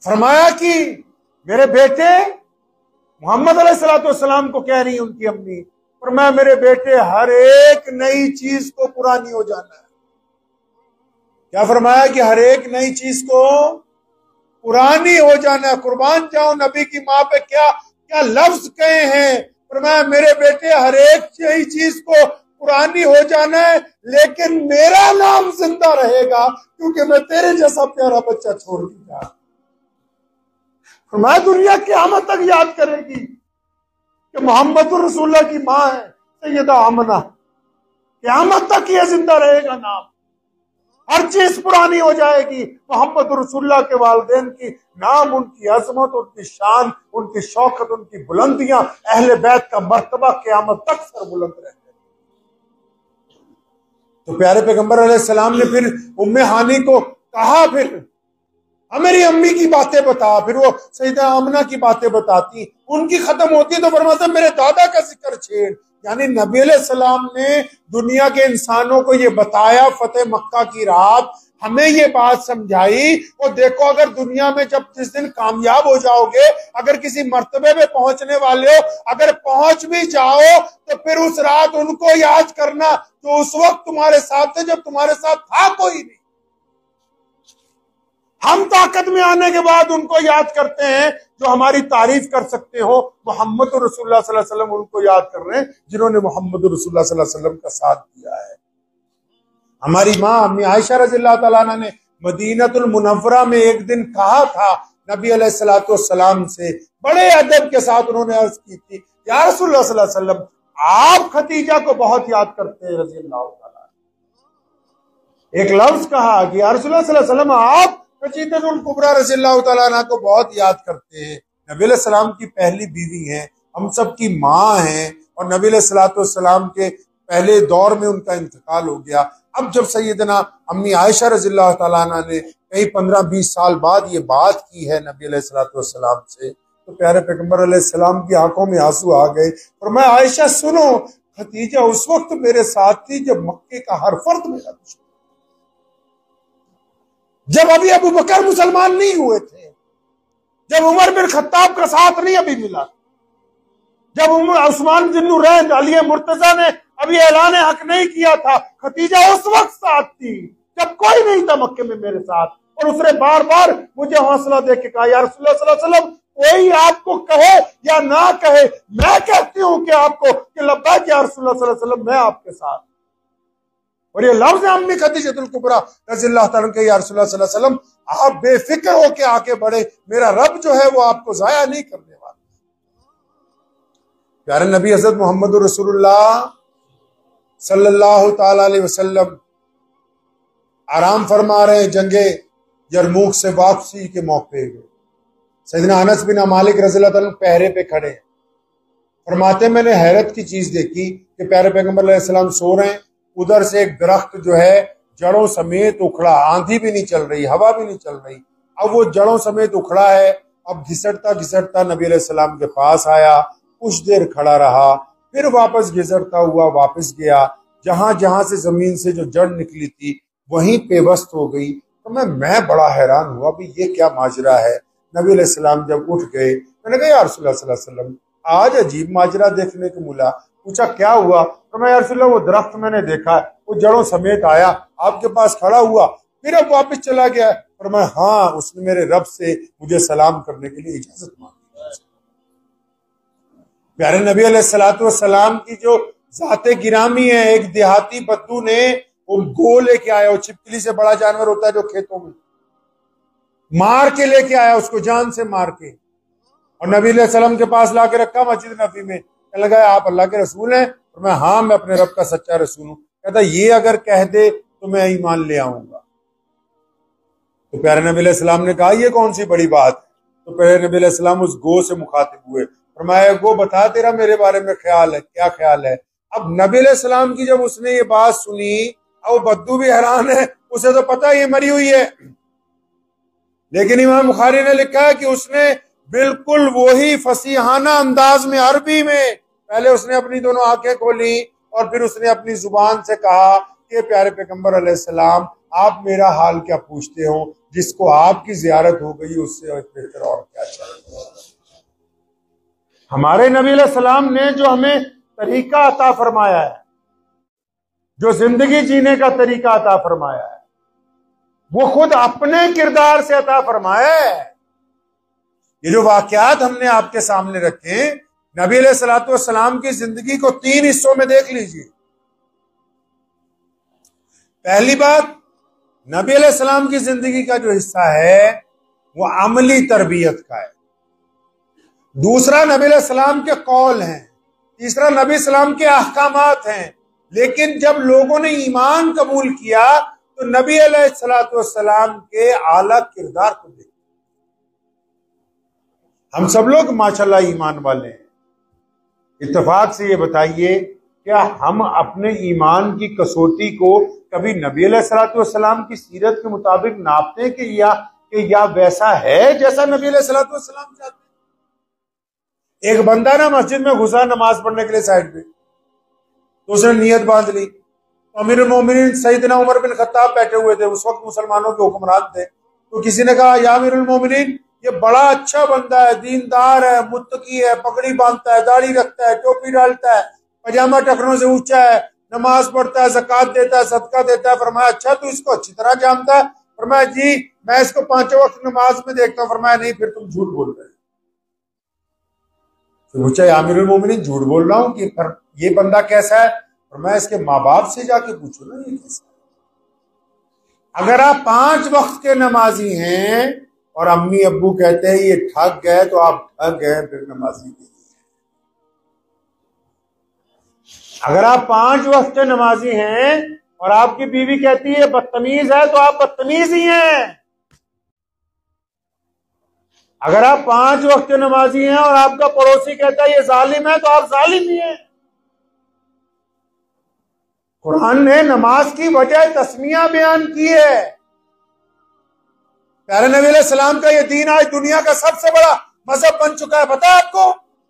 फरमाया कि मेरे बेटे, मोहम्मद अलैहिस्सलाम को कह रही उनकी अम्मी, फरमाया मेरे बेटे हर एक नई चीज को पुरानी हो जाना है। क्या फरमाया कि हर एक नई चीज को पुरानी हो जाना है। कुर्बान जाओ नबी की माँ पे क्या क्या लफ्ज कहे हैं। फरमाया मेरे बेटे हर एक नई चीज को पुरानी हो जाना है, लेकिन मेरा नाम जिंदा रहेगा, क्योंकि मैं तेरे जैसा प्यारा बच्चा छोड़ के जा। फरमाया दुनिया क़यामत तक याद करेगी कि मोहम्मद रसूलुल्लाह की माँ है सैयदा आमना, क़यामत तक ये जिंदा रहेगा नाम, हर चीज पुरानी हो जाएगी। मोहम्मद रसूलुल्लाह के वालिदैन की नाम, उनकी अजमत, उनकी शान, उनकी शौकत, उनकी बुलंदियां, अहले बैत का मर्तबा क़यामत तक सर बुलंद रहेगा। तो प्यारे पैगंबर अलैहिस्सलाम ने फिर उम्मे हानी को कहा, फिर मेरी अम्मी की बातें बता। फिर वो सैयदा आमना की बातें बताती, उनकी खत्म होती तो फरमाता मेरे दादा का जिक्र छेड़। यानी नबी अलैहिस्सलाम ने दुनिया के इंसानों को ये बताया, फतेह मक्का की रात हमें ये बात समझाई। और देखो अगर दुनिया में जब जिस दिन कामयाब हो जाओगे, अगर किसी मर्तबे पे पहुंचने वाले हो, अगर पहुंच भी जाओ तो फिर उस रात उनको याद करना जो उस वक्त तुम्हारे साथ थे, जब तुम्हारे साथ था कोई नहीं। हम ताकत में आने के बाद उनको याद करते हैं जो हमारी तारीफ कर सकते हो। मोहम्मद रसूलुल्लाह सल्लल्लाहु अलैहि वसल्लम उनको याद कर रहे हैं जिन्होंने मोहम्मद रसूलुल्लाह सल्लल्लाहु अलैहि वसल्लम का साथ दिया है। हमारी माँ अम्मी आयशा रज़ियल्लाहु तआला अन्हा ने मदीनतुल मुनव्वरा में एक दिन कहा था नबी अलैहिस्सलातु वस्सलाम से, बड़े अदब के साथ उन्होंने अर्ज की थी, या रसूलुल्लाह सल्लल्लाहु अलैहि वसल्लम आप खदीजा को बहुत याद करते हैं रज़ियल्लाहु तआला। एक लफ्ज कहा कि या रसूलुल्लाह सल्लल्लाहु अलैहि वसल्लम आप खदीजतुल कुबरा रज़ियल्लाहु तआला अन्हा को बहुत याद करते हैं। नबी अलैहि सलाम की पहली बीवी हैं, हम सब की माँ हैं, और नबी अलैहिस्सलातु वस्सलाम के पहले दौर में उनका इंतकाल हो गया। अब जब सैयदना अम्मी आयशा रज़ियल्लाहु तआला अन्हा ने कई 15-20 साल बाद ये बात की है नबी अलैहिस्सलातु वस्सलाम से, तो प्यारे पैगंबर अलैहिस्सलाम की आंखों में आंसू आ गए। और मैं आयशा सुनो, खदीजा उस वक्त मेरे साथ थी जब मक्के का हर फर्द मेरा दुश्मन, जब अभी अबू बकर मुसलमान नहीं हुए थे, जब उमर बिन खत्ताब का साथ नहीं अभी मिला, जब उस्मान बिन नुरैन अली मुर्तजा ने अभी ऐलान हक नहीं किया था, खदीजा उस वक्त साथ थी जब कोई नहीं था मक्के में मेरे साथ। और उसने बार बार मुझे हौसला दे के कहा, या रसूलुल्लाह सल्लल्लाहु अलैहि वसल्लम कोई आपको कहे या ना कहे, मैं कहती हूं कि आपको कि लब्बैक या रसूलुल्लाह सल्लल्लाहु अलैहि वसल्लम, मैं आपके साथ। और ये लफ्ज अम्मी खदीजतुल कुबरा रज़ियल्लाहु तआला के, या रसूलुल्लाह सल्लल्लाहु अलैहि वसल्लम आप बेफिक्र होके आगे बढ़े, मेरा रब जो है वो आपको जाया नहीं करने वाला। प्यारे नबी हज़रत मोहम्मद रसूलुल्लाह सल्लल्लाहु तआला अलैहि वसल्लम आराम फरमा रहे हैं जंगे यरमूक से वापसी के मौके पे। सैयदना अनस बिन मालिक रज़ियल्लाहु तआला पहरे पे खड़े फरमाते, मैंने हैरत की चीज देखी कि प्यारे पैगंबर अलैहि सलाम सो रहे हैं, उधर से एक दरख्त जो है जड़ों समेत उखड़ा, आंधी भी नहीं चल रही, हवा भी नहीं चल रही, अब वो जड़ों समेत उखड़ा है। अब घिसटता घिसटता नबी अलैहि सलाम के पास आया, कुछ देर खड़ा रहा, फिर वापस घिसटता हुआ वापस गया, जहां जहां से जमीन से जो जड़ निकली थी वहीं पेवस्त हो गई। तो मैं बड़ा हैरान हुआ, भी ये क्या माजरा है। नबी अलैहि सलाम जब उठ गए, मैंने कहा या रसूलुल्लाह सल्लल्लाहु अलैहि वसल्लम आज अजीब माजरा देखने को मिला। पूछा क्या हुआ, तो मैं या रसूलुल्लाह वो दरख्त मैंने देखा है, वो जड़ों समेत आया, आपके पास खड़ा हुआ, फिर अब वापस चला गया। और मैं हाँ, उसने मेरे रब से मुझे सलाम करने के लिए इजाजत मांगी। प्यारे नबी अलैहिस्सलातु वस्सलाम की जो जाते गिरामी है। एक देहाती बद्दू ने वो गो लेके आया, वो छिपकली से बड़ा जानवर होता है जो खेतों में, मार के लेके आया उसको, जान से मार के, और नबी अलैहि सलाम के पास लाके रखा मस्जिद नबी में। कहने लगा आप अल्लाह के रसूल हैं? और मैं हाँ, मैं अपने रब का सच्चा रसूल हूं। कहता ये अगर कह दे तो मैं ईमान ले आऊंगा। तो प्यारे नबी अलैहि सलाम ने कहा ये कौन सी बड़ी बात है? तो प्यारे नबी अलैहि सलाम उस गो से मुखातिब हुए, फरमाया गो बता तेरा मेरे बारे में ख्याल है, क्या ख्याल है? अब नबी अलैहि सलाम की जब उसने ये बात सुनी, अब वो बद्दू भी हैरान है, उसे तो पता है ये मरी हुई है, लेकिन इमाम बुखारी ने लिखा है कि उसने बिल्कुल वही फसीहाना अंदाज में, अरबी में, पहले उसने अपनी दोनों आंखें खोली और फिर उसने अपनी जुबान से कहा कि प्यारे पैगंबर अलैहिस्सलाम, आप मेरा हाल क्या पूछते हो? जिसको आपकी जियारत हो गई उससे बेहतर और क्या चाहिए। हमारे नबी अलैहिस्सलाम ने जो हमें तरीका अता फरमाया है, जो जिंदगी जीने का तरीका अता फरमाया है, वो खुद अपने किरदार से अता फरमाया है। ये जो वाकयात हमने आपके सामने रखे, नबी अलैहिस्सलातु वस्सलाम की जिंदगी को 3 हिस्सों में देख लीजिए। पहली बात, नबी अलैहिस्सलाम की जिंदगी का जो हिस्सा है वो अमली तरबियत का है। दूसरा नबी अलैहिस्सलाम के कौल हैं। तीसरा नबी अलैहिस्सलाम के अहकामात हैं। लेकिन जब लोगों ने ईमान कबूल किया तो नबी अलैहिस्सलातु वस्सलाम के आला किरदार को देखा। हम सब लोग माशाल्लाह ईमान वाले हैं। इत्तेफाक से ये बताइए, क्या हम अपने ईमान की कसौटी को कभी नबी अलैहिस्सलातु वस्सलाम की सीरत के मुताबिक नापते हैं कि या वैसा है जैसा नबी अलैहिस्सलातु वस्सलाम चाहते हैं? एक बंदा ना मस्जिद में घुसा नमाज पढ़ने के लिए साइड पे, तो उसने नियत बांध ली। अमीरुल मोमिनीन सैयदना उमर बिन खत्ताब बैठे हुए थे, उस वक्त मुसलमानों के हुक्मरान थे। तो किसी ने कहा या अमीरुल मोमिनीन, ये बड़ा अच्छा बंदा है, दीनदार है, मुत्तकी है, पगड़ी बांधता है, दाढ़ी रखता है, टोपी डालता है, पजामा टखनों से ऊंचा है, नमाज पढ़ता है, ज़कात देता है, सदका देता है। फरमाया अच्छा तू इसको अच्छी तरह जानता है? फरमाया जी मैं इसको 5 वक्त नमाज में देखता हूँ। फरमाया नहीं, फिर तुम झूठ बोल रहे हो। पूछा आमिरुल मोमिनीन झूठ बोल रहा हूँ कि ये बंदा कैसा है? फरमाया इसके माँ बाप से जाके पूछो ना ये कैसा है। अगर आप 5 वक्त के नमाजी हैं और अम्मी अब्बू कहते हैं ये ठग गए, तो आप ठग गए, फिर नमाजी नहीं। अगर आप 5 वक्त के नमाजी हैं और आपकी बीवी कहती है बदतमीज है, तो आप बदतमीज ही हैं। अगर आप 5 वक्त के नमाजी हैं और आपका पड़ोसी कहता है ये जालिम है, तो आप जालिम ही हैं। कुरान ने नमाज की वजह तस्मिया बयान की है। प्यारे नबी अलैहि सलाम का ये दीन आज दुनिया का सबसे बड़ा मजहब बन चुका है। पता है आपको,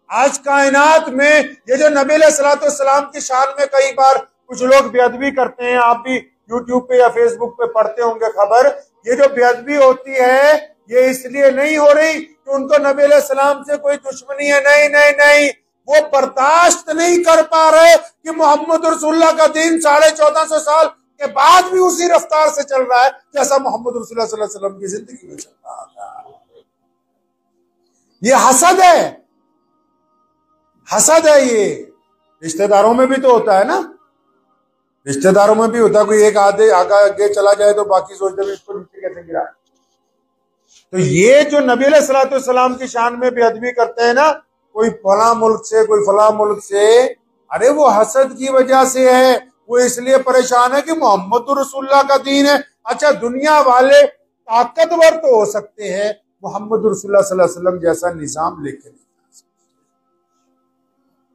आज कायनात में ये जो नबी अलैहि सलाम की शान में कई बार कुछ लोग बेअदबी करते हैं, आप भी यूट्यूब पे या फेसबुक पे पढ़ते होंगे खबर, ये जो बेअदबी होती है ये इसलिए नहीं हो रही कि उनको नबी अलैहि सलाम से कोई दुश्मनी है, नहीं नहीं नहीं, वो बर्दाश्त नहीं कर पा रहे कि मोहम्मद रसूलुल्लाह का दीन 1450 साल के बाद भी उसी रफ्तार से चल रहा है जैसा मोहम्मद रसूलुल्लाह सल्लल्लाहु अलैहि वसल्लम की जिंदगी में चल रहा था। ये हसद है, हसद है। ये रिश्तेदारों में भी तो होता है ना, रिश्तेदारों में भी होता है, कोई एक आगे चला जाए तो बाकी सोचते हैं इसको नीचे कैसे गिरा। तो ये जो नबी अलैहिस्सलाम की शान में बेअदबी करते हैं ना, कोई फला मुल्क से, कोई फला मुल्क से, अरे वो हसद की वजह से है। वो इसलिए परेशान है कि मोहम्मद रसूलुल्लाह का दीन है। अच्छा, दुनिया वाले ताकतवर तो हो सकते हैं, मोहम्मद रसूलुल्लाह सल्लल्लाहु अलैहि वसल्लम जैसा निजाम लेके नहीं आ सकते।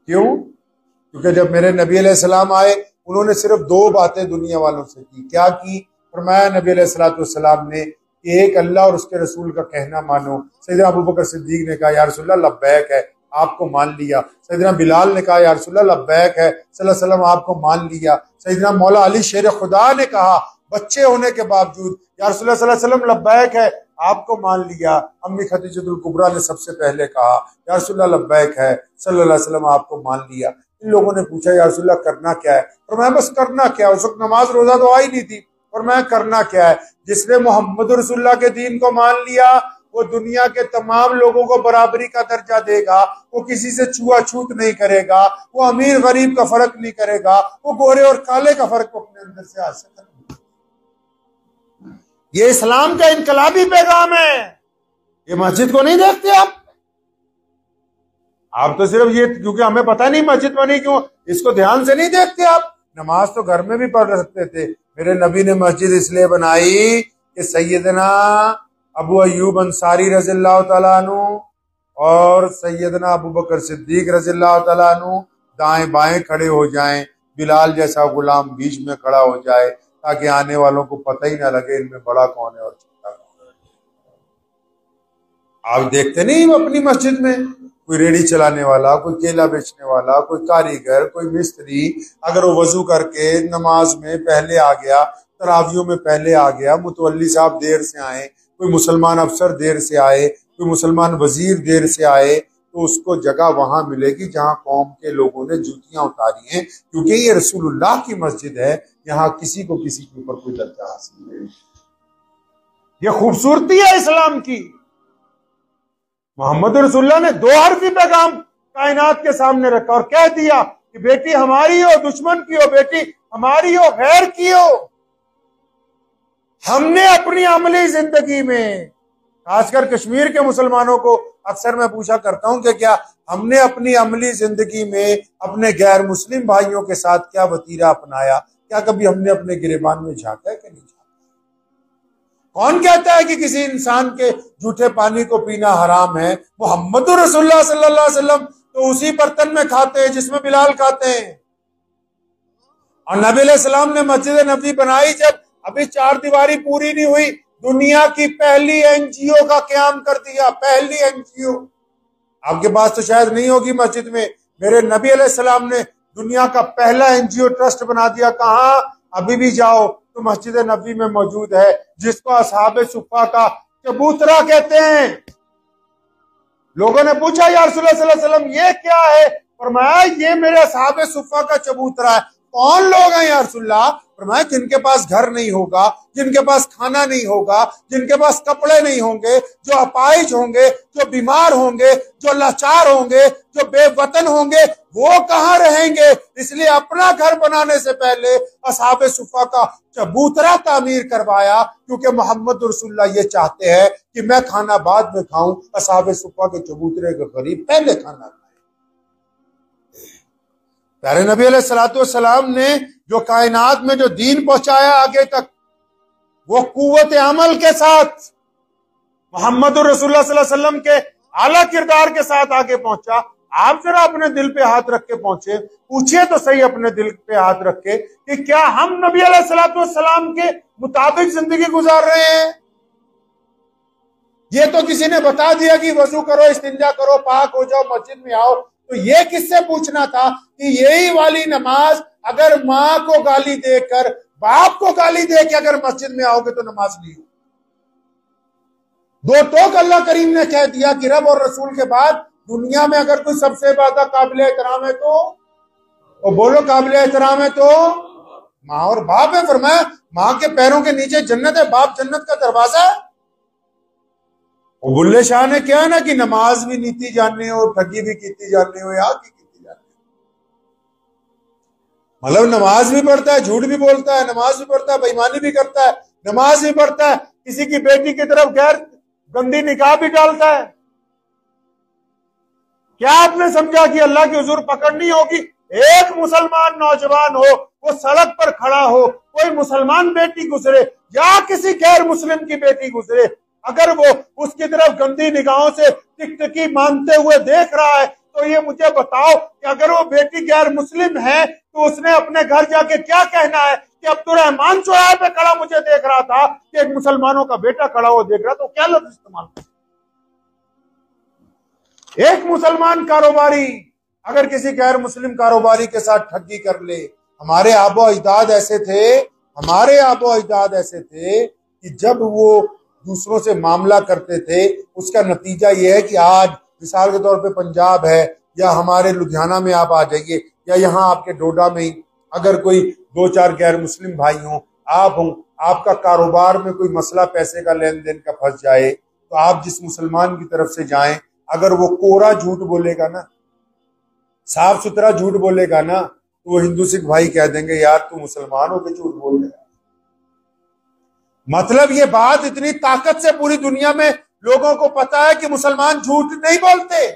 क्यों? क्योंकि जब मेरे नबी अलैहिस्सलाम आए, उन्होंने सिर्फ 2 बातें दुनिया वालों से की। क्या की? फरमाया नबी अलैहिस्सलाम ने कि एक अल्लाह और उसके रसूल का कहना मानो। सैयदना अबू बकर सिद्दीक ने कहा या रसूलल्लाह लब्बैक है, आपको मान लिया। सैयदना बिलाल ने कहा या रसूलल्लाह लब्बैक है, सल्लल्लाहु अलैहि वसल्लम, आपको मान लिया। सैयदना मौला अली शेर खुदा ने कहा बच्चे होने के बावजूद या रसूलल्लाह सल्लल्लाहु अलैहि वसल्लम लब्बैक है, आपको मान लिया। अम्मी खदीजतुल कुबरा ने सबसे पहले कहा या रसूलल्लाह लब्बैक है, सल्लल्लाहु अलैहि वसल्लम, आपको मान लिया। इन लोगों ने पूछा या रसूलल्लाह करना क्या है? और मैं बस करना क्या, उस वक्त नमाज रोजा तो आई नहीं थी, और मैं करना क्या है? जिसने मोहम्मद रसूलुल्लाह के दीन को मान लिया वो दुनिया के तमाम लोगों को बराबरी का दर्जा देगा, वो किसी से छुआछूत नहीं करेगा, वो अमीर गरीब का फर्क नहीं करेगा, वो गोरे और काले का फर्क अपने अंदर से हासिल करेगा। ये इस्लाम का इनकलाबी पैगाम है। ये मस्जिद को नहीं देखते आप तो सिर्फ ये क्योंकि हमें पता नहीं मस्जिद बनी क्यों, इसको ध्यान से नहीं देखते आप। नमाज तो घर में भी पढ़ सकते थे। मेरे नबी ने मस्जिद इसलिए बनाई कि सैयदना अबू अयूब अंसारी रज़ियल्लाहु तआला अन्हु और सैयदना अबू बकर सिद्दीक रज़ियल्लाहु तआला अन्हु दाएं बाएं खड़े हो जाएं, बिलाल जैसा गुलाम बीच में खड़ा हो जाए, ताकि आने वालों को पता ही ना लगे इनमें बड़ा कौन है और छोटा कौन है। आप देखते नहीं अपनी मस्जिद में कोई रेडी चलाने वाला, कोई केला बेचने वाला, कोई कारीगर, कोई मिस्त्री, अगर वो वजू करके नमाज में पहले आ गया, तरावियों में पहले आ गया, मुतवल्ली साहब देर से आए, कोई मुसलमान अफसर देर से आए, कोई मुसलमान वजीर देर से आए, तो उसको जगह वहां मिलेगी जहां कौम के लोगों ने जूतियां उतारी हैं, क्योंकि ये रसूलुल्लाह की मस्जिद है। यहाँ किसी को किसी के ऊपर कोई दर्जा हासिल नहीं। ये खूबसूरती है इस्लाम की। मोहम्मद रसूलुल्लाह ने 2 हरफी पैगाम कायनात के सामने रखा और कह दिया कि बेटी हमारी हो, दुश्मन की हो, बेटी हमारी हो, गैर की हो। हमने अपनी अमली जिंदगी में, खासकर कश्मीर के मुसलमानों को अक्सर मैं पूछा करता हूं कि क्या हमने अपनी अमली जिंदगी में अपने गैर मुस्लिम भाइयों के साथ क्या वतीरा अपनाया? क्या कभी हमने अपने गिरेबान में झांका है कि नहीं झांका? कौन कहता है कि किसी इंसान के जूठे पानी को पीना हराम है? मोहम्मद रसूलुल्लाह सल्लल्लाहु अलैहि वसल्लम तो उसी बर्तन में खाते हैं जिसमें बिलाल खाते हैं। और नबी अलैहि सलाम ने मस्जिद नबी बनाई जब अभी 4 दीवारी पूरी नहीं हुई, दुनिया की पहली एनजीओ का क्याम कर दिया। पहली एनजीओ आपके पास तो शायद नहीं होगी मस्जिद में। मेरे नबी अलैहि सलाम ने दुनिया का पहला एनजीओ ट्रस्ट बना दिया। कहां? अभी भी जाओ तो मस्जिद नबी में मौजूद है, जिसको असहाबे सुफ़ा का चबूतरा कहते हैं। लोगों ने पूछा या रसूलुल्लाह सल्लल्लाहु अलैहि वसल्लम ये क्या है? फरमाया ये मेरे असहाबे सुफ़ा का चबूतरा है। कौन लोग हैं या रसूलुल्लाह? फरमाया जिनके पास घर नहीं होगा, जिनके पास खाना नहीं होगा, जिनके पास कपड़े नहीं होंगे, जो अपाहिज होंगे, जो बीमार होंगे, जो लाचार होंगे, जो बेवतन होंगे, वो कहां रहेंगे? इसलिए अपना घर बनाने से पहले असहाबे सुफ़ा का चबूतरा तामीर करवाया, क्योंकि मोहम्मद रसूलुल्लाह ये चाहते हैं कि मैं खाना बाद में खाऊं, असहाबे सुफ़ा के चबूतरे के करीब पहले खाना खाए। प्यारे नबी अलैहिस्सलातु वस्सलाम ने जो कायनात में जो दीन पहुंचाया आगे तक, वो कुव्वत अमल के साथ, मोहम्मद रसूलुल्लाह सल्लल्लाहु अलैहि वसल्लम के आला किरदार के साथ आगे पहुंचा। आप जरा अपने दिल पे हाथ रख के पहुंचे, पूछिए तो सही अपने दिल पे हाथ रख के कि क्या हम नबी अलैहिस्सलातु वस्सलाम के मुताबिक जिंदगी गुजार रहे हैं? ये तो किसी ने बता दिया कि वजू करो, इस्तिंजा करो, पाक हो जाओ, मस्जिद में आओ, तो ये किससे पूछना था कि यही वाली नमाज अगर माँ को गाली देकर, बाप को गाली दे के अगर मस्जिद में आओगे तो नमाज नहीं हो। 2 टोक अल्लाह करीम ने कह दिया कि रब और रसूल के बाद दुनिया में अगर कोई सबसे ज्यादा काबिल एहतराम है तो बोलो काबिल एहतराम है तो माँ और बाप है। फरमाया माँ के पैरों के नीचे जन्नत है, बाप जन्नत का दरवाजा है। और बुल्ले शाह ने क्या है ना कि नमाज भी नीति जाननी हो, ठगी भी कीती जाननी हो, याद भी कीती जाननी हो। मतलब नमाज भी पढ़ता है, झूठ भी बोलता है, नमाज भी पढ़ता है, बेईमानी भी करता है, नमाज भी पढ़ता है, किसी की बेटी की तरफ गैर गंदी निकाह भी डालता है। क्या आपने समझा कि अल्लाह की हुजूर पकड़नी होगी? एक मुसलमान नौजवान हो, वो सड़क पर खड़ा हो, कोई मुसलमान बेटी गुजरे या किसी गैर मुस्लिम की बेटी गुजरे, अगर वो उसकी तरफ गंदी निगाहों से टिकटिकी मानते हुए देख रहा है, तो ये मुझे बताओ कि अगर वो बेटी गैर मुस्लिम है तो उसने अपने घर जाके क्या कहना है कि अब्दुर्रहमान चौराहे पे खड़ा मुझे देख रहा था कि एक मुसलमानों का बेटा खड़ा हो देख रहा, तो क्या लफ्ज इस्तेमाल कर? एक मुसलमान कारोबारी अगर किसी गैर मुस्लिम कारोबारी के साथ ठगी कर ले, हमारे आबो अजदाद ऐसे थे, हमारे आबो अजदाद ऐसे थे कि जब वो दूसरों से मामला करते थे, उसका नतीजा ये है कि आज मिसाल के तौर पे पंजाब है या हमारे लुधियाना में आप आ जाइए या यहाँ आपके डोडा में ही अगर कोई 2-4 गैर मुस्लिम भाई हों, आप हों, आपका कारोबार में कोई मसला पैसे का लेन देन का फंस जाए, तो आप जिस मुसलमान की तरफ से जाएं, अगर वो कोरा झूठ बोलेगा ना, साफ सुथरा झूठ बोलेगा ना, तो वो हिंदू सिख भाई कह देंगे यार तू मुसलमान होकर झूठ बोल रहा है। मतलब ये बात इतनी ताकत से पूरी दुनिया में लोगों को पता है कि मुसलमान झूठ नहीं बोलते।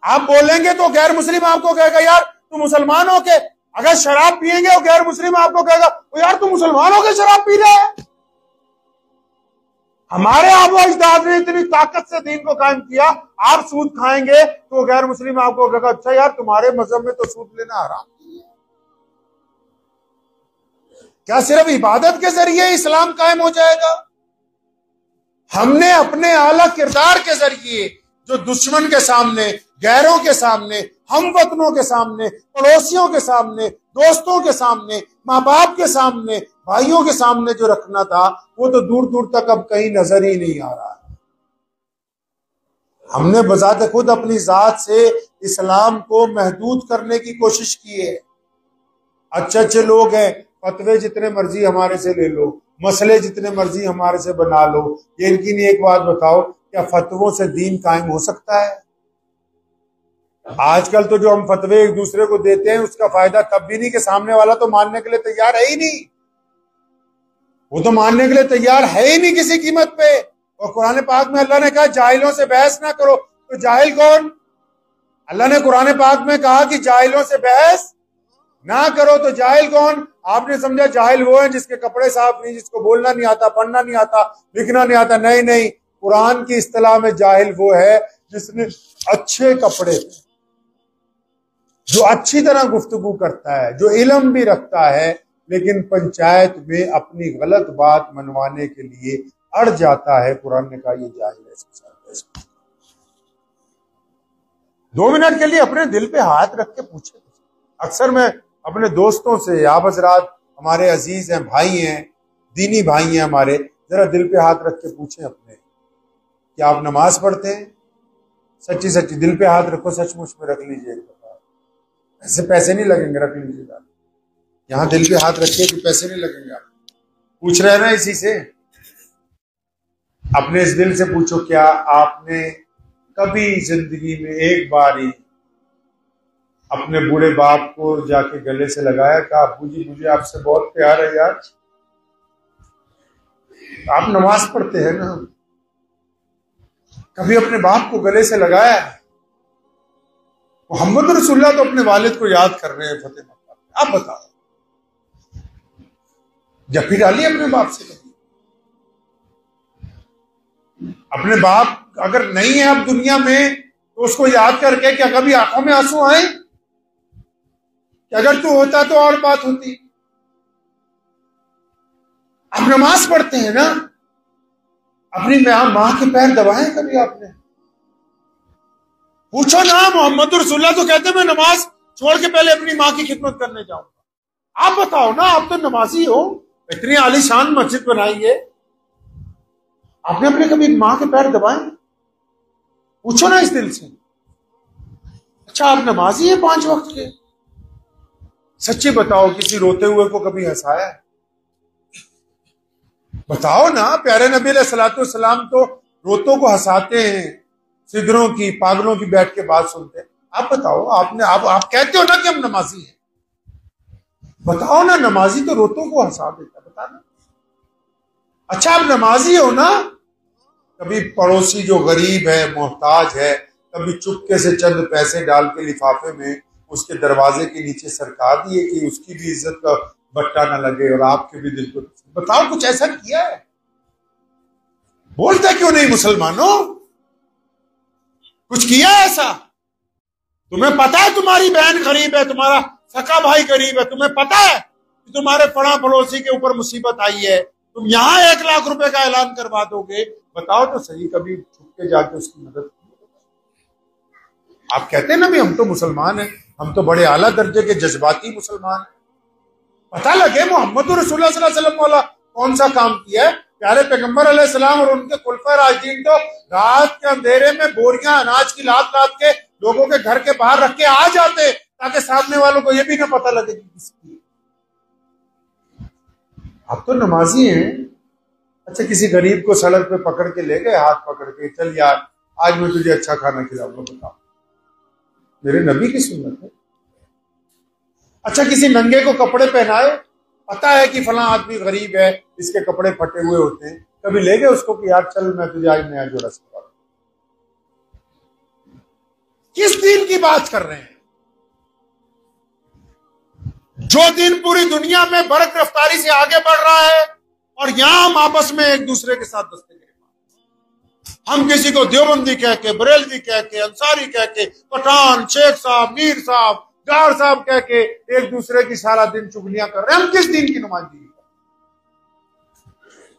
आप बोलेंगे तो गैर मुस्लिम आपको कहेगा यार तू मुसलमान हो के, अगर शराब पिएंगे और गैर मुस्लिम आपको कहेगा वो यार तू मुसलमान हो के शराब पी रहा है। हमारे आबो अजदाद ने इतनी ताकत से दीन को कायम किया, आप सूद खाएंगे तो गैर मुस्लिम आपको कहेगा अच्छा यार तुम्हारे मजहब में तो सूद लेना हराम नहीं है। क्या सिर्फ इबादत के जरिए इस्लाम कायम हो जाएगा? हमने अपने आला किरदार के जरिए जो दुश्मन के सामने, गैरों के सामने, हम वतनों के सामने, पड़ोसियों के सामने, दोस्तों के सामने, माँ बाप के सामने, भाइयों के सामने जो रखना था वो तो दूर दूर तक अब कहीं नजर ही नहीं आ रहा है। हमने बजाते खुद अपनी जात से इस्लाम को महदूद करने की कोशिश की है। अच्छे अच्छे लोग हैं, फतवे जितने मर्जी हमारे से ले लो, मसले जितने मर्जी हमारे से बना लो, लेकिन एक बात बताओ, क्या फतवों से दीन कायम हो सकता है? आजकल तो जो हम फतवे एक दूसरे को देते हैं उसका फायदा तब भी नहीं कि सामने वाला तो मानने के लिए तैयार है ही नहीं, वो तो मानने के लिए तैयार है ही नहीं किसी कीमत पे। और कुरान पाक में अल्लाह ने कहा जाहिलों से बहस ना करो, तो जाहिल कौन? अल्लाह ने कुरान पाक में कहा कि जाहिलों से बहस ना करो, तो जाहिल कौन? आपने समझा जाहिल वो है जिसके कपड़े साफ नहीं, जिसको बोलना नहीं आता, पढ़ना नहीं आता, लिखना नहीं आता। नहीं नहीं, कुरान की इस्तिलाह में जाहिल वो है जिसने अच्छे कपड़े, जो अच्छी तरह गुफ्तगू करता है, जो इल्म भी रखता है, लेकिन पंचायत में अपनी गलत बात मनवाने के लिए अड़ जाता है। कुरान ने कहा ये जाहिल है। 2 मिनट के लिए अपने दिल पे हाथ रख के पूछे। अक्सर मैं अपने दोस्तों से, आप हजरात हमारे अजीज हैं, भाई हैं, दीनी भाई हैं हमारे, जरा दिल पे हाथ रख के पूछें अपने, क्या आप नमाज पढ़ते हैं? सच्ची सच्ची दिल पे हाथ रखो, सचमुच में रख लीजिए। ऐसे पैसे नहीं लगेंगे, रख लीजिएगा। यहां दिल पे हाथ रखिए कि पैसे नहीं लगेंगे। आप पूछ रहे हैं ना इसी से, अपने इस दिल से पूछो, क्या आपने कभी जिंदगी में एक बार ही अपने बूढ़े बाप को जाके गले से लगाया, कहा अब्बू जी मुझे आपसे बहुत प्यार है यार? आप नमाज पढ़ते हैं ना, कभी अपने बाप को गले से लगाया? मोहम्मद रसूलुल्लाह तो अपने वालिद को याद कर रहे हैं फतेह मक्का। आप बताओ, जफ्फी डाली अपने बाप से? कभी अपने बाप अगर नहीं है अब दुनिया में तो उसको याद करके क्या कभी आंखों में आंसू आए? कि अगर तू होता तो और बात होती। आप नमाज पढ़ते हैं ना, अपनी मां के पैर दबाए कभी आपने? पूछो ना, मोहम्मद रसूलुल्लाह तो कहते मैं नमाज छोड़ के पहले अपनी मां की खिदमत करने जाऊंगा। आप बताओ ना, आप तो नमाजी हो, इतनी आलीशान मस्जिद बनाई है, आपने अपने कभी मां के पैर दबाए? पूछो ना इस दिल से। अच्छा आप नमाजी है 5 वक्त के? सच्ची बताओ, किसी रोते हुए को कभी हंसाया? बताओ ना, प्यारे नबी अलैहिस्सलातु वस्सलाम तो रोतों को हंसाते हैं, सिदरों की, पागलों की बैठ के बात सुनते हैं। आप बताओ, आप कहते हो ना कि हम नमाजी हैं, बताओ ना, नमाजी तो रोतों को हंसा देता, बताना। अच्छा आप नमाजी हो ना, कभी पड़ोसी जो गरीब है, मोहताज है, कभी चुपके से चंद पैसे डाल के लिफाफे में उसके दरवाजे के नीचे सरका दिए कि उसकी भी इज्जत का बट्टा ना लगे और आपके भी दिल को। बताओ कुछ ऐसा किया है? बोलते क्यों नहीं मुसलमानों? कुछ किया है ऐसा? तुम्हें पता है तुम्हारी बहन गरीब है, तुम्हारा सका भाई गरीब है, तुम्हें पता है कि तुम्हारे पड़ा पड़ोसी के ऊपर मुसीबत आई है, तुम यहां 1 लाख रुपए का ऐलान करवा दोगे? बताओ तो सही, कभी छुप के जाके उसकी मदद की? आप कहते हैं ना भी हम तो मुसलमान हैं, हम तो बड़े आला दर्जे के जज्बाती मुसलमान हैं। पता लगे मोहम्मद रसूलुल्लाह सल्लल्लाहु अलैहि वसल्लम वाला कौन सा काम किया है। प्यारे पैगंबर अलैहिस्सलाम और उनके खुलफा राशिदीन तो रात के अंधेरे में बोरियां अनाज की लाद लाद के लोगों के घर के बाहर रख के आ जाते, ताकि सामने वालों को यह भी ना पता लगे कि किसकी। आप तो नमाजी हैं। अच्छा, किसी गरीब को सड़क पे पकड़ के ले गए, हाथ पकड़ के, चल यार आज मैं तुझे अच्छा खाना खिलाऊंगा, बताओ, मेरे नबी की सुन्नत है। अच्छा, किसी नंगे को कपड़े पहनाए, पता है कि फला आदमी गरीब है, इसके कपड़े फटे हुए होते हैं, कभी ले गए उसको कि यार चल मैं तुझे आज नया जोड़ा सिखा। किस दीन की बात कर रहे हैं? जो दिन पूरी दुनिया में बड़क रफ्तारी से आगे बढ़ रहा है और यहां हम आपस में एक दूसरे के साथ दस्ते गिरफ्तार। हम किसी को देवबंदी कह के, बरेलवी कह के, अंसारी कह के, पठान, शेख साहब, मीर साहब, गार साहब कह के एक दूसरे की सारा दिन चुगलियां कर रहे हैं। हम किस दिन की नुमाइंदगी?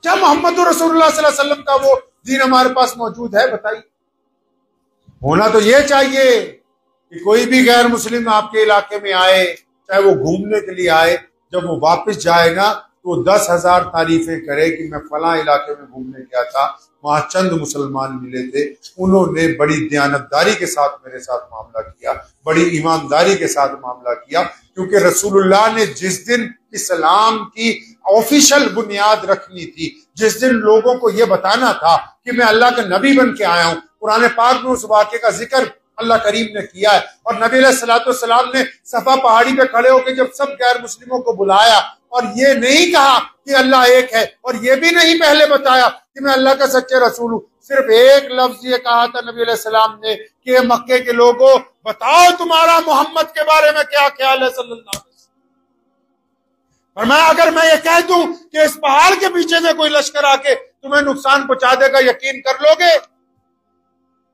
क्या मोहम्मद रसूलुल्लाह सल्लल्लाहु अलैहि वसल्लम का वो दीन हमारे पास मौजूद है? बताइए। होना तो ये चाहिए कि कोई भी गैर मुस्लिम आपके इलाके में आए, चाहे वो घूमने के लिए आए, जब वो वापस जाए ना तो 10,000 तारीफें करे कि मैं फला इलाके में घूमने गया था, वहां चंद मुसलमान मिले थे, उन्होंने बड़ी दयानतदारी के साथ मेरे साथ मामला किया, बड़ी ईमानदारी के साथ मामला किया, क्योंकि रसूलुल्लाह ने जिस दिन इस्लाम की ऑफिशियल बुनियाद रखनी थी, जिस दिन लोगों को यह बताना था कि मैं अल्लाह का नबी बन के आया हूं, कुरान पाक में उस वाक़े का जिक्र अल्लाह करीम ने किया है। और नबी अलैहिस्सलाम ने सफा पहाड़ी पे खड़े होकर जब सब गैर मुस्लिमों को बुलाया और ये नहीं कहा कि अल्लाह एक है, और ये भी नहीं पहले बताया कि मैं अल्लाह का सच्चे रसूल हूं, सिर्फ एक लफ्ज ये कहा था नबी अलैहिस्सलाम ने कि मक्के के लोगों बताओ तुम्हारा मोहम्मद के बारे में क्या ख्याल है सल्लल्लाहु अलैहि वसल्लम। फरमाया अगर मैं ये कह दूं कि इस पहाड़ के पीछे से कोई लश्कर आके तुम्हें नुकसान पहुंचा देगा, यकीन कर लोगे?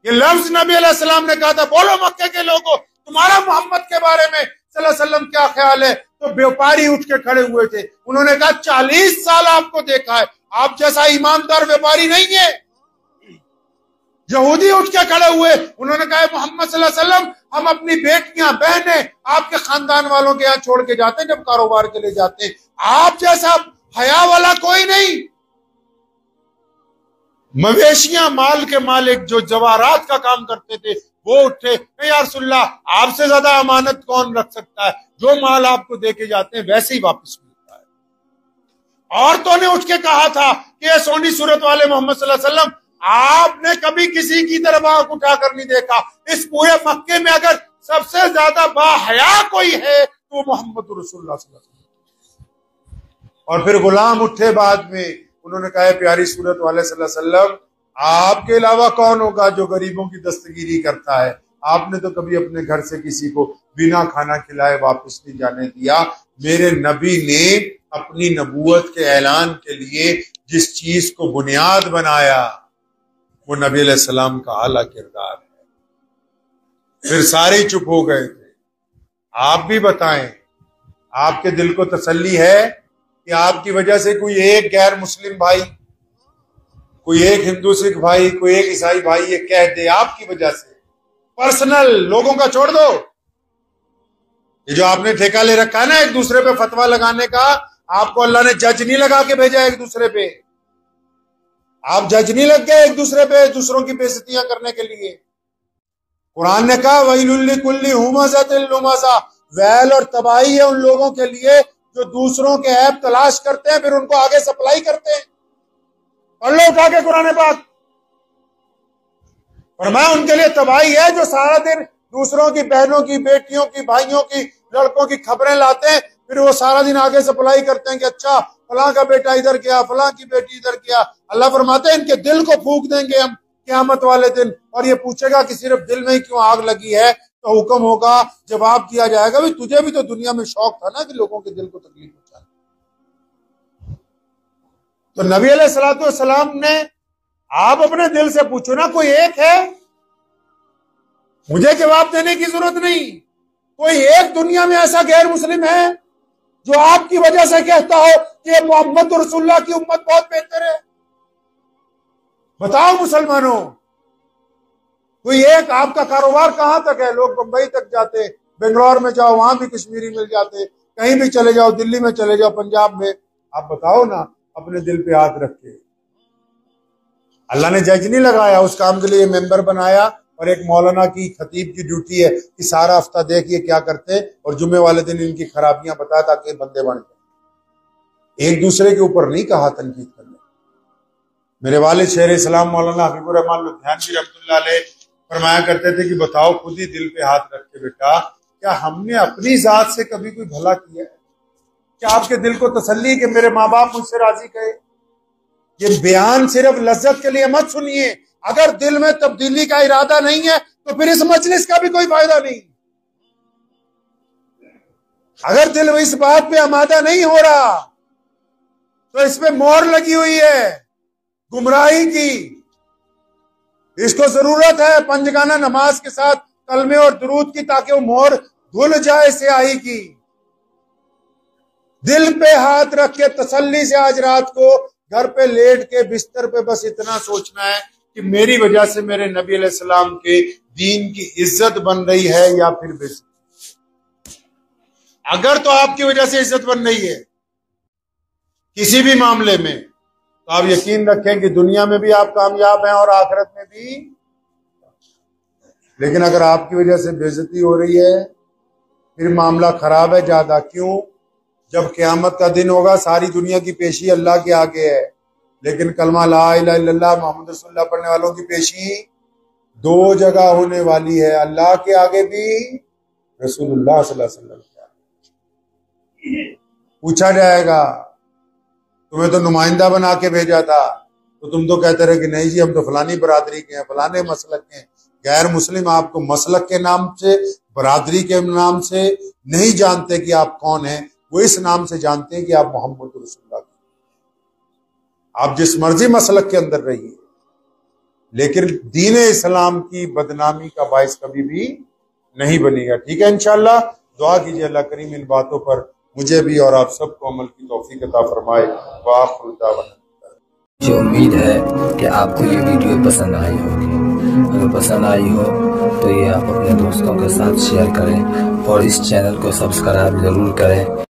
ये लफ्ज नबी अलैहिस्सलाम ने कहा था, बोलो मक्के के लोगों तुम्हारा मोहम्मद के बारे में सल्लल्लाहु अलैहि वसल्लम क्या ख्याल है? तो व्यापारी उठ के खड़े हुए थे, उन्होंने कहा 40 साल आपको देखा है, आप जैसा ईमानदार व्यापारी नहीं है। यहूदी उठ के खड़े हुए, उन्होंने कहा मोहम्मद सल्लल्लाहु अलैहि वसल्लम हम अपनी बेटियां बहनें आपके खानदान वालों के यहाँ छोड़ के जाते हैं जब कारोबार के लिए जाते हैं, आप जैसा हया वाला कोई नहीं। मवेशियां माल के मालिक जो जवाहरात का काम करते थे वो उठे, या रसूलल्लाह आपसे ज्यादा अमानत कौन रख सकता है, जो माल आपको देके जाते हैं वैसे ही वापस मिलता है। औरतों ने उठ के कहा था कि ये सोनी सूरत वाले मोहम्मद सल्लल्लाहु अलैहि वसल्लम आपने कभी किसी की तरफ आंख उठाकर नहीं देखा, इस पूरे मक्के में अगर सबसे ज्यादा बाहया कोई है तो मोहम्मद रसूलुल्लाह सल्लल्लाहु अलैहि वसल्लम। और फिर गुलाम उठे बाद में, उन्होंने कहा प्यारी सूरत वाले सल्लल्लाहु अलैहि वसल्लम आपके अलावा कौन होगा जो गरीबों की दस्तगीरी करता है? आपने तो कभी अपने घर से किसी को बिना खाना खिलाए वापस नहीं जाने दिया। मेरे नबी ने अपनी नबूवत के ऐलान के लिए जिस चीज को बुनियाद बनाया वो नबी अलैहि सलाम का आला किरदार है। फिर सारे चुप हो गए थे। आप भी बताएं, आपके दिल को तसल्ली है कि आपकी वजह से कोई एक गैर मुस्लिम भाई, कोई एक हिंदू सिख भाई, कोई एक ईसाई भाई ये कह दे आपकी वजह से, पर्सनल लोगों का छोड़ दो, ये जो आपने ठेका ले रखा है ना एक दूसरे पे फतवा लगाने का, आपको अल्लाह ने जज नहीं लगा के भेजा एक दूसरे पे, आप जज नहीं लग गए एक दूसरे पे दूसरों की बेइज्जतियां करने के लिए। कुरान ने कहा वैलुल लिकुल्ली हुमज़तिल लुमज़ा, वैल और तबाही है उन लोगों के लिए जो दूसरों के ऐब तलाश करते हैं फिर उनको आगे सप्लाई करते हैं। पढ़ लो उठा के कुरान पाक, फरमाया उनके लिए तबाही है जो सारा दिन दूसरों की बहनों की, बेटियों की, भाइयों की, लड़कों की खबरें लाते हैं, फिर वो सारा दिन आगे सप्लाई करते हैं कि अच्छा फलां का बेटा इधर गया, फलां की बेटी इधर गया। अल्लाह फरमाते हैं इनके दिल को फूंक देंगे हम क़यामत वाले दिन, और ये पूछेगा कि सिर्फ दिल में ही क्यों आग लगी है? तो हुक्म होगा, जवाब किया जाएगा भाई तुझे भी तो दुनिया में शौक था ना कि लोगों के दिल को तकलीफ पहुंचाना। तो नबी अलैहिस्सलाम ने, आप अपने दिल से पूछो ना, कोई एक है, मुझे जवाब देने की जरूरत नहीं, कोई एक दुनिया में ऐसा गैर मुस्लिम है जो आपकी वजह से कहता हो कि मोहम्मद रसूलुल्लाह की उम्मत बहुत बेहतर है? बताओ मुसलमानों, कोई एक। आपका कारोबार कहां तक है? लोग बंबई तक जाते, बेंगलोर में जाओ वहां भी कश्मीरी मिल जाते, कहीं भी चले जाओ, दिल्ली में चले जाओ, पंजाब में। आप बताओ ना, अपने दिल पे हाथ रख के। अल्लाह ने जज नहीं लगाया, उस काम के लिए मेंबर बनाया, और एक मौलाना की, खतीब की ड्यूटी है कि सारा हफ्ता देखिए क्या करते और जुम्मे वाले दिन इनकी खराबियां बता ताकि बंदे बन जाए। एक दूसरे के ऊपर नहीं कहा तनकीद करने। मेरे वालिद शेर इस्लाम मौलाना हबीबुर रहमान लुधियानवी रहमतुल्लाह अलैह फरमाया करते थे कि बताओ खुद ही दिल पे हाथ रख के बेटा, क्या हमने अपनी जात से कभी कोई भला किया है? क्या आपके दिल को तसल्ली कि मेरे माँ बाप मुझसे राजी कहे? ये बयान सिर्फ लज्जत के लिए मत सुनिए। अगर दिल में तब्दीली का इरादा नहीं है तो फिर इस मजलिस का भी कोई फायदा नहीं। अगर दिल इस बात पे आमादा नहीं हो रहा तो इस पे मोहर लगी हुई है गुमराही की। इसको जरूरत है पंजगाना नमाज के साथ कलमे और दुरूद की, ताकि वो मोहर धुल जाए स्याही की। दिल पे हाथ रख के तसल्ली से आज रात को घर पे लेट के बिस्तर पे बस इतना सोचना है कि मेरी वजह से मेरे नबी अलैहिस्सलाम के दीन की इज्जत बन रही है या फिर बेइज्जती। अगर तो आपकी वजह से इज्जत बन रही है किसी भी मामले में, तो आप यकीन रखें कि दुनिया में भी आप कामयाब हैं और आखिरत में भी। लेकिन अगर आपकी वजह से बेइज्जती हो रही है फिर मामला खराब है ज्यादा। क्यों? जब क़यामत का दिन होगा सारी दुनिया की पेशी अल्लाह के आगे है, लेकिन कलमा ला इलाहा इल्लल्लाह मोहम्मद रसूलुल्लाह पढ़ने वालों की पेशी दो जगह होने वाली है, अल्लाह के आगे भी, रसूलुल्लाह सल्लल्लाहु अलैहि वसल्लम के आगे। पूछा जाएगा तुम्हें तो नुमाइंदा बना के भेजा था, तो तुम तो कहते रहे कि नहीं जी हम तो फलानी बरादरी के हैं, फलाने मसलक के हैं। गैर मुस्लिम आपको मसलक के नाम से, बरादरी के नाम से नहीं जानते कि आप कौन हैं, वो इस नाम से जानते हैं कि आप मोहम्मद रसूलुल्लाह। आप जिस मर्जी मसलक के अंदर रहिए, लेकिन दीन इस्लाम की बदनामी का बाइस कभी भी नहीं बनेगा। ठीक है, इंशाअल्लाह दुआ कीजिए अल्लाह करीम इन बातों पर मुझे भी और आप सबको अमल की तौफीक अता फरमाए। वाखिर दावाना। मुझे उम्मीद है कि आपको ये वीडियो पसंद आई होगी। अगर पसंद आई हो तो ये आप अपने दोस्तों के साथ शेयर करें और इस चैनल को सब्सक्राइब जरूर करें।